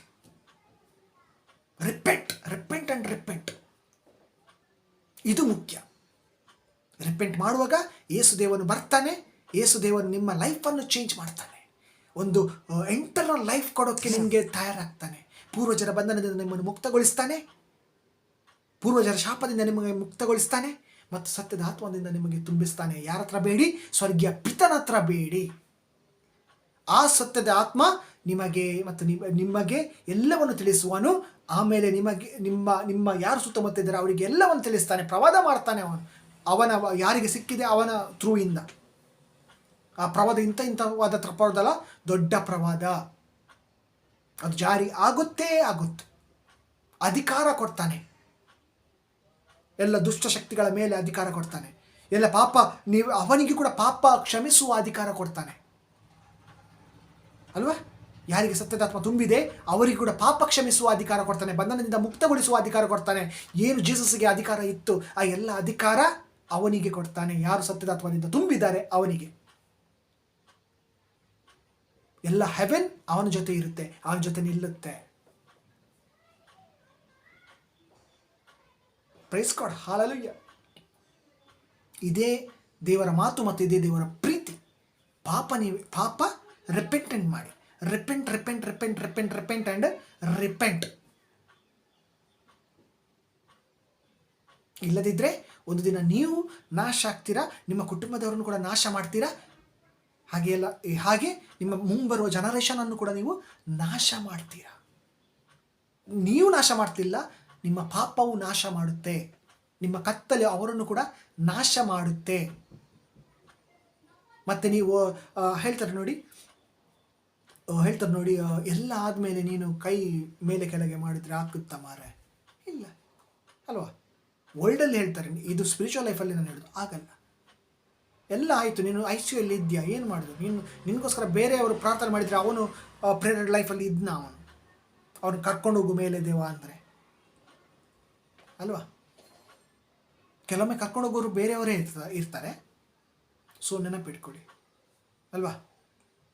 repent repent and repent, ಇದು ಮುಖ್ಯ. ರಿಪೆಂಟ್ ಮಾಡುವಾಗ ಯೇಸುದೇವನು ಬರ್ತಾನೆ. ಯೇಸುದೇವನು ನಿಮ್ಮ ಲೈಫನ್ನು ಚೇಂಜ್ ಮಾಡ್ತಾನೆ. ಒಂದು ಇಂಟರ್ನಲ್ ಲೈಫ್ ಕೊಡೋಕ್ಕೆ ನಿಮಗೆ ತಯಾರಾಗ್ತಾನೆ. ಪೂರ್ವಜರ ಬಂಧನದಿಂದ ನಿಮ್ಮನ್ನು ಮುಕ್ತಗೊಳಿಸ್ತಾನೆ, ಪೂರ್ವಜರ ಶಾಪದಿಂದ ನಿಮಗೆ ಮುಕ್ತಗೊಳಿಸ್ತಾನೆ, ಮತ್ತು ಸತ್ಯದ ಆತ್ಮದಿಂದ ನಿಮಗೆ ತುಂಬಿಸ್ತಾನೆ. ಯಾರ ಹತ್ರ ಬೇಡಿ? ಸ್ವರ್ಗೀಯ ಪಿತನ ಹತ್ರ ಬೇಡಿ. ಆ ಸತ್ಯದ ಆತ್ಮ ನಿಮಗೆ ಮತ್ತು ನಿಮಗೆ ಎಲ್ಲವನ್ನು ತಿಳಿಸುವನು. ಆಮೇಲೆ ನಿಮಗೆ ನಿಮ್ಮ ಯಾರು ಸುತ್ತಮುತ್ತ ಇದ್ದಾರೆ ಅವರಿಗೆ ಎಲ್ಲವನ್ನು ತಿಳಿಸ್ತಾನೆ. ಪ್ರವಾದ ಮಾಡ್ತಾನೆ ಅವನ ಯಾರಿಗೆ ಸಿಕ್ಕಿದೆ ಅವನ ಥ್ರೂಯಿಂದ. ಆ ಪ್ರವಾದ ಇಂಥವಾದ ಪ್ರವಾದಲ್ಲ, ದೊಡ್ಡ ಪ್ರವಾದ. ಅದು ಜಾರಿ ಆಗುತ್ತೆ. ಅಧಿಕಾರ ಕೊಡ್ತಾನೆ, ಎಲ್ಲ ದುಷ್ಟಶಕ್ತಿಗಳ ಮೇಲೆ ಅಧಿಕಾರ ಕೊಡ್ತಾನೆ. ಎಲ್ಲ ಪಾಪ ಅವನಿಗೆ ಕೂಡ ಪಾಪ ಕ್ಷಮಿಸುವ ಅಧಿಕಾರ ಕೊಡ್ತಾನೆ ಅಲ್ವಾ? ಯಾರಿಗೆ ಸತ್ಯದಾತ್ಮ ತುಂಬಿದೆ ಅವರಿಗೆ ಕೂಡ ಪಾಪ ಕ್ಷಮಿಸುವ ಅಧಿಕಾರ ಕೊಡ್ತಾನೆ, ಬಂಧನದಿಂದ ಮುಕ್ತಗೊಳಿಸುವ ಅಧಿಕಾರ ಕೊಡ್ತಾನೆ. ಏನು ಜೀಸಸ್ಗೆ ಅಧಿಕಾರ ಇತ್ತು ಆ ಎಲ್ಲ ಅಧಿಕಾರ ಅವನಿಗೆ ಕೊಡ್ತಾನೆ. ಯಾರು ಸತ್ಯದಾತ್ಮದಿಂದ ತುಂಬಿದ್ದಾರೆ ಅವನಿಗೆ ಎಲ್ಲ ಹೆವೆನ್ ಅವನ ಜೊತೆ ಇರುತ್ತೆ, ಅವನ ಜೊತೆ ನಿಲ್ಲುತ್ತೆ. Praise God, hallelujah. ಇದೇ ದೇವರ ಮಾತು ಮತ್ತು ಇದೇ ದೇವರ ಪ್ರೀತಿ. ಪಾಪ ರಿಪೆಂಟೆಂಟ್ ಮಾಡಿ. Repent repent repent repent repent and repent. ಇಲ್ಲದಿದ್ದರೆ ಒಂದು ದಿನ ನೀವು ನಾಶ ಆಗ್ತೀರಾ, ನಿಮ್ಮ ಕುಟುಂಬದವರನ್ನು ಕೂಡ ನಾಶ ಮಾಡ್ತೀರಾ. ಹಾಗೆ ನಿಮ್ಮ ಮುಂಬರುವ ಜನರೇಷನನ್ನು ಕೂಡ ನೀವು ನಾಶ ಮಾಡ್ತೀರಾ. ನೀವು ನಾಶ ಮಾಡ್ತಿಲ್ಲ, ನಿಮ್ಮ ಪಾಪವು ನಾಶ ಮಾಡುತ್ತೆ. ನಿಮ್ಮ ಕತ್ತಲೆ ಅವರನ್ನು ಕೂಡ ನಾಶ ಮಾಡುತ್ತೆ. ಮತ್ತು ನೀವು ಹೇಳ್ತಾರೆ ನೋಡಿ ಎಲ್ಲ ಆದಮೇಲೆ ನೀನು ಕೈ ಮೇಲೆ ಕೆಳಗೆ ಮಾಡಿದರೆ ಆಗುತ್ತಾ ಮಾರೆ? ಇಲ್ಲ ಅಲ್ವಾ? ವರ್ಲ್ಡಲ್ಲಿ ಹೇಳ್ತಾರೆ, ಇದು ಸ್ಪಿರಿಚುವಲ್ ಲೈಫಲ್ಲಿ ನಾನು ಹೇಳೋದು ಆಗಲ್ಲ. ಎಲ್ಲ ಆಯಿತು, ನೀನು ICU ಇದೆಯಾ, ಏನು ಮಾಡಿದ್ರು ನಿನಗೋಸ್ಕರ ಬೇರೆಯವರು ಪ್ರಾರ್ಥನೆ ಮಾಡಿದರೆ ಅವನು ಪ್ರೇಯರ್ ಲೈಫಲ್ಲಿ ಇದ್ನ, ಅವನು ಕರ್ಕೊಂಡು ಹೋಗು ಮೇಲೆ ದೇವ ಅಂದರೆ ಅಲ್ವಾ? ಕೆಲವೊಮ್ಮೆ ಕರ್ಕೊಂಡು ಹೋಗೋರು ಬೇರೆಯವರೇ ಇರ್ತಾರೆ. ಸೊ ನೆನಪಿಟ್ಕೊಳ್ಳಿ ಅಲ್ವಾ?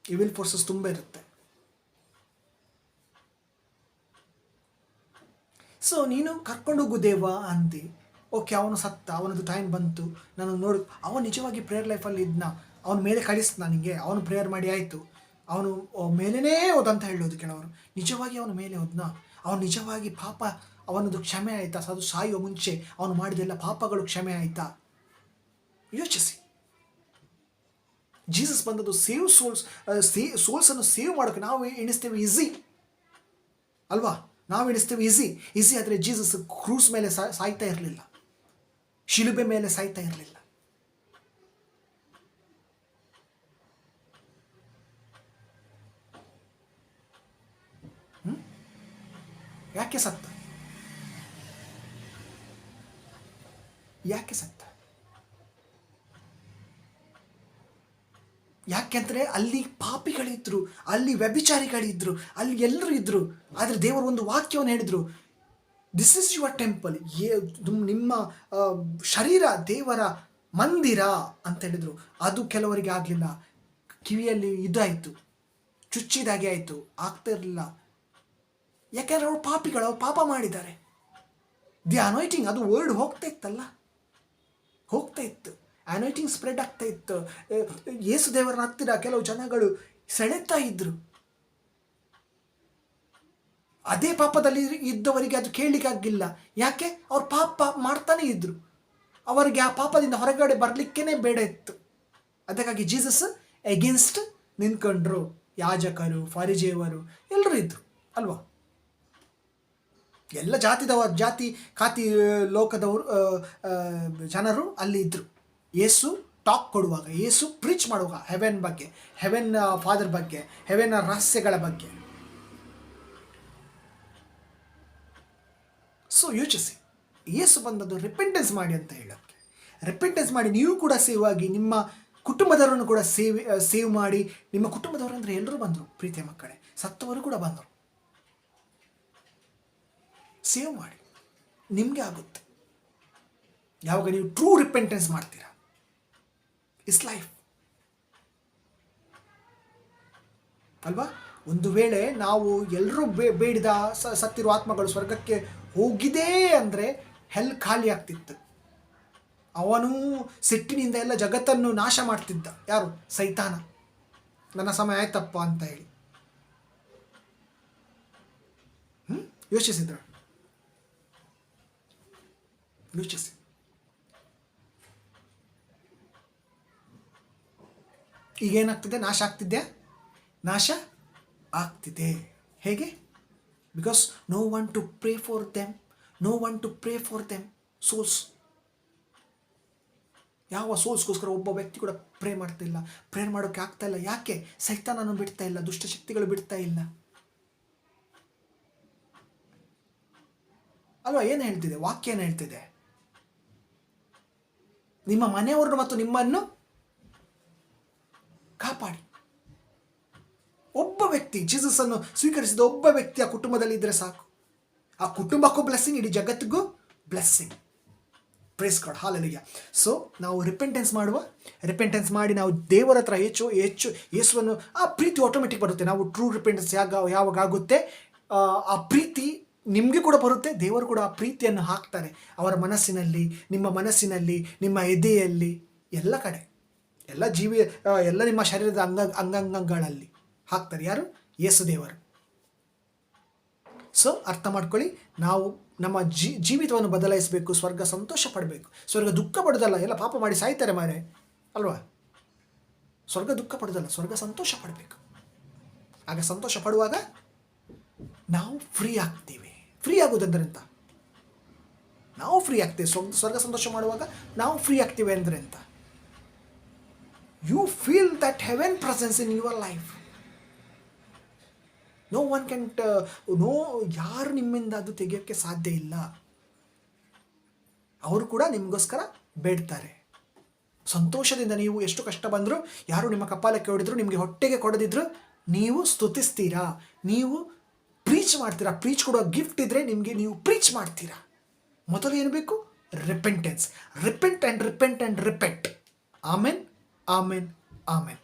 ಇವಿಲ್ ಫೋರ್ಸಸ್ ತುಂಬ ಇರುತ್ತೆ. ಸೊ ನೀನು ಕರ್ಕೊಂಡೋಗು ದೇವ ಅಂದು, ಓಕೆ ಅವನು ಸತ್ತ, ಅವನದು ಟೈಮ್ ಬಂತು, ನಾನು ನೋಡು ಅವನು ನಿಜವಾಗಿ ಪ್ರೇಯರ್ ಲೈಫಲ್ಲಿ ಇದ್ನ, ಅವನ ಮೇಲೆ ಕಳಿಸ್ತು ನನಗೆ, ಅವನು ಪ್ರೇಯರ್ ಮಾಡಿ ಆಯಿತು, ಅವನು ಮೇಲೇ ಹೋದಂತ ಹೇಳೋದು ಕೆಲವರು. ನಿಜವಾಗಿ ಅವನ ಮೇಲೆ ಹೋದ್ನ, ಅವನು ನಿಜವಾಗಿ ಪಾಪ ಅವನದು ಕ್ಷಮೆ ಆಯಿತಾ? ಅದು ಸಾಯುವ ಮುಂಚೆ ಅವನು ಮಾಡಿದೆಲ್ಲ ಪಾಪಗಳು ಕ್ಷಮೆ ಆಯಿತಾ? ಯೋಚಿಸಿ. ಜೀಸಸ್ ಬಂದದ್ದು ಸೇವ್ ಸೋಲ್ಸನ್ನು ಸೇವ್ ಮಾಡೋಕ್ಕೆ. ನಾವು ಎಣಿಸ್ತೇವೆ ಈಸಿ ಅಲ್ವಾ? ನಾವು ಎಣಿಸ್ತೇವೆ ಈಸಿ ಆದರೆ ಜೀಸಸ್ ಕ್ರೂಸ್ ಮೇಲೆ ಸಾಯ್ತಾ ಇರಲಿಲ್ಲ, ಶಿಲುಬೆ ಮೇಲೆ ಸಾಯ್ತಾ ಇರಲಿಲ್ಲ. ಯಾಕೆ ಸತ್ತ? ಯಾಕೆಂದರೆ ಅಲ್ಲಿ ಪಾಪಿಗಳಿದ್ರು, ಅಲ್ಲಿ ವ್ಯಭಿಚಾರಿಗಳಿದ್ರು, ಅಲ್ಲಿ ಎಲ್ಲರೂ ಇದ್ರು. ಆದರೆ ದೇವರು ಒಂದು ವಾಕ್ಯವನ್ನು ಹೇಳಿದರು, ದಿಸ್ ಇಸ್ ಯುವರ್ ಟೆಂಪಲ್, ನಿಮ್ಮ ಶರೀರ ದೇವರ ಮಂದಿರ ಅಂತ ಹೇಳಿದರು. ಅದು ಕೆಲವರಿಗೆ ಆಗಲಿಲ್ಲ, ಕಿವಿಯಲ್ಲಿ ಇದಾಯಿತು, ಚುಚ್ಚಿದಾಗೆ ಆಯಿತು, ಆಗ್ತಾ ಇರಲಿಲ್ಲ. ಯಾಕೆಂದರೆ ಅವರು ಪಾಪಿಗಳು, ಅವರು ಪಾಪ ಮಾಡಿದ್ದಾರೆ. ದಿ ಅನಾಯ್ಟಿಂಗ್, ಅದು ವರ್ಡ್ ಹೋಗ್ತಾ ಇತ್ತು, ಅನಾಯ್ಟಿಂಗ್ ಸ್ಪ್ರೆಡ್ ಆಗ್ತಾ ಇತ್ತು. ಯೇಸು ದೇವರನ್ನ ಹತ್ತಿರ ಕೆಲವು ಜನಗಳು ಸೆಳೆತಾ ಇದ್ರು. ಅದೇ ಪಾಪದಲ್ಲಿ ಇದ್ದವರಿಗೆ ಅದು ಕೇಳಲಿಕ್ಕೆ ಆಗಿಲ್ಲ. ಯಾಕೆ? ಅವ್ರು ಪಾಪ ಮಾಡ್ತಾನೆ ಇದ್ರು, ಅವರಿಗೆ ಆ ಪಾಪದಿಂದ ಹೊರಗಡೆ ಬರಲಿಕ್ಕೇ ಬೇಡ ಇತ್ತು. ಅದಕ್ಕಾಗಿ ಜೀಸಸ್ ಎಗೇನ್ಸ್ಟ್ ನಿಂತ್ಕೊಂಡ್ರು. ಯಾಜಕರು, ಫರಿಜೇಯವರು ಎಲ್ಲರೂ ಇದ್ರು ಅಲ್ವಾ? ಎಲ್ಲ ಜಾತಿ ಖಾತಿ ಲೋಕದವರು ಜನರು ಅಲ್ಲಿ ಇದ್ದರು. ಯೇಸು ಟಾಕ್ ಕೊಡುವಾಗ, ಯೇಸು ಪ್ರೀಚ್ ಮಾಡುವಾಗ ಹೆವೆನ್ ಬಗ್ಗೆ, ಹೆವೆನ್ ಫಾದರ್ ಬಗ್ಗೆ, ಹೆವೆನ್ ರಹಸ್ಯಗಳ ಬಗ್ಗೆ. ಸೊ ಯೋಚಿಸಿ, ಯೇಸು ಬಂದದ್ದು ರಿಪೆಂಟೆನ್ಸ್ ಮಾಡಿ ಅಂತ ಹೇಳೋಕ್ಕೆ. ರಿಪೆಂಟೆನ್ಸ್ ಮಾಡಿ ನೀವು ಕೂಡ ಸೇವ್ ಆಗಿ ನಿಮ್ಮ ಕುಟುಂಬದವರನ್ನು ಕೂಡ ಸೇವ್ ಮಾಡಿ. ನಿಮ್ಮ ಕುಟುಂಬದವರು ಅಂದರೆ ಎಲ್ಲರೂ ಬಂದರು, ಪ್ರೀತಿಯ ಮಕ್ಕಳೇ, ಸತ್ತವರು ಕೂಡ ಬಂದರು. ಸೇವ್ ಮಾಡಿ, ನಿಮಗೆ ಆಗುತ್ತೆ ಯಾವಾಗ ನೀವು ಟ್ರೂ ರಿಪೆಂಟೆನ್ಸ್ ಮಾಡ್ತೀರಾ. ಇಟ್ಸ್ ಲೈಫ್ ಅಲ್ವಾ? ಒಂದು ವೇಳೆ ನಾವು ಎಲ್ಲರೂ ಬೇಡಿದ ಸತ್ತಿರುವ ಆತ್ಮಗಳು ಸ್ವರ್ಗಕ್ಕೆ ಹೋಗಿದೆ ಅಂದರೆ ಹೆಲ್ ಖಾಲಿ ಆಗ್ತಿತ್ತು. ಅವನು ಸಿಟ್ಟಿನಿಂದ ಎಲ್ಲ ಜಗತ್ತನ್ನು ನಾಶ ಮಾಡ್ತಿದ್ದ. ಯಾರು? ಸೈತಾನ. ನನ್ನ ಸಮಯ ಆಯ್ತಪ್ಪ ಅಂತ ಹೇಳಿ ಯೋಚಿಸಿದ್ರು. ಯೋಚಿಸಿ, ಈಗೇನಾಗ್ತಿದೆ? ನಾಶ ಆಗ್ತಿದ್ಯಾ? ನಾಶ ಆಗ್ತಿದೆ. ಹೇಗೆ? Because no one to pray for them, no one to pray for them souls. ಯಾವ ಸೋಲ್ಸ್ಗೋಸ್ಕರ ಒಬ್ಬ ವ್ಯಕ್ತಿ ಕೂಡ ಪ್ರೇ ಮಾಡ್ತಿಲ್ಲ, ಪ್ರೇರ್ ಮಾಡೋಕ್ಕೆ ಆಗ್ತಾ ಇಲ್ಲ. ಯಾಕೆ? ಸೈತಾನನು ಬಿಡ್ತಾ ಇಲ್ಲ, ದುಷ್ಟಶಕ್ತಿಗಳು ಬಿಡ್ತಾ ಇಲ್ಲ ಅಲ್ವಾ? ಏನು ಹೇಳ್ತಿದೆ ವಾಕ್ಯ? ಏನು ಹೇಳ್ತಿದೆ? ನಿಮ್ಮ ಮನೆಯವ್ರನ್ನು ಮತ್ತು ನಿಮ್ಮನ್ನು ಕಾಪಾಡಿ. ಒಬ್ಬ ವ್ಯಕ್ತಿ ಜೀಸಸ್ ಅನ್ನು ಸ್ವೀಕರಿಸಿದ ಒಬ್ಬ ವ್ಯಕ್ತಿ ಆ ಕುಟುಂಬದಲ್ಲಿ ಇದ್ರೆ ಸಾಕು. ಆ ಕುಟುಂಬಕ್ಕೂ ಬ್ಲೆಸ್ಸಿಂಗ್, ಇಡೀ ಜಗತ್ತಿಗೂ blessing. Praise God, hallelujah. So ನಾವು ರಿಪೆಂಟೆನ್ಸ್ ಮಾಡಿ ನಾವು ದೇವರ ಹತ್ರ ಹೆಚ್ಚು ಯೇಸುವನ್ನು, ಆ ಪ್ರೀತಿ ಆಟೋಮೆಟಿಕ್ ಬರುತ್ತೆ. ನಾವು ಟ್ರೂ ರಿಪೆಂಟೆನ್ಸ್ ಯಾವಾಗ ಆಗುತ್ತೆ, ಆ ಪ್ರೀತಿ ನಿಮಗೆ ಕೂಡ ಬರುತ್ತೆ. ದೇವರು ಕೂಡ ಆ ಪ್ರೀತಿಯನ್ನು ಹಾಕ್ತಾರೆ ಅವರ ಮನಸ್ಸಿನಲ್ಲಿ, ನಿಮ್ಮ ಮನಸ್ಸಿನಲ್ಲಿ, ನಿಮ್ಮ ಎದೆಯಲ್ಲಿ, ಎಲ್ಲ ಕಡೆ, ಎಲ್ಲ ನಿಮ್ಮ ಶರೀರದ ಅಂಗಾಂಗಗಳಲ್ಲಿ ಹಾಕ್ತಾರೆ. ಯಾರು? ಯೇಸು ದೇವರು. ಸೊ ಅರ್ಥ ಮಾಡ್ಕೊಳ್ಳಿ, ನಾವು ನಮ್ಮ ಜೀವಿತವನ್ನು ಬದಲಾಯಿಸಬೇಕು. ಸ್ವರ್ಗ ಸಂತೋಷ ಪಡಬೇಕು. ಸ್ವರ್ಗ ದುಃಖ ಪಡೋದಲ್ಲ. ಎಲ್ಲ ಪಾಪ ಮಾಡಿ ಸಾಯ್ತಾರೆ ಮಾರೆ ಅಲ್ವಾ? ಸ್ವರ್ಗ ದುಃಖ ಪಡೋದಲ್ಲ, ಸ್ವರ್ಗ ಸಂತೋಷ ಪಡಬೇಕು. ಆಗ ಸಂತೋಷ ಪಡುವಾಗ ನಾವು ಫ್ರೀ ಆಗ್ತೀವಿ. ಫ್ರೀ ಆಗೋದಂದ್ರೆ ಅಂತ, ನಾವು ಫ್ರೀ ಆಗ್ತೀವಿ. ಸ್ವರ್ಗ ಸಂತೋಷ ಮಾಡುವಾಗ ನಾವು ಫ್ರೀ ಆಗ್ತೀವಿ ಅಂದರೆ ಅಂತ, you feel that heaven presence in your life. No one can ಯಾರು ನಿಮ್ಮಿಂದ ಅದು ತೆಗೆಯೋಕ್ಕೆ ಸಾಧ್ಯ ಇಲ್ಲ. ಅವರು ಕೂಡ ನಿಮಗೋಸ್ಕರ ಬೇಡ್ತಾರೆ. ಸಂತೋಷದಿಂದ ನೀವು ಎಷ್ಟು ಕಷ್ಟ ಬಂದರೂ, ಯಾರು ನಿಮ್ಮ ಕಪಾಲಕ್ಕೆ ಹೊಡೆದ್ರು, ನಿಮಗೆ ಹೊಟ್ಟೆಗೆ ಕೊಡದಿದ್ರು, ನೀವು ಸ್ತುತಿಸ್ತೀರಾ, ನೀವು ಪ್ರೀಚ್ ಮಾಡ್ತೀರಾ. ಪ್ರೀಚ್ ಕೊಡೋ ಗಿಫ್ಟ್ ಇದ್ದರೆ ನಿಮಗೆ, ನೀವು ಪ್ರೀಚ್ ಮಾಡ್ತೀರಾ. ಮೊದಲು ಏನು ಬೇಕು? Repentance. Repent and repent and repent. Amen, amen, amen.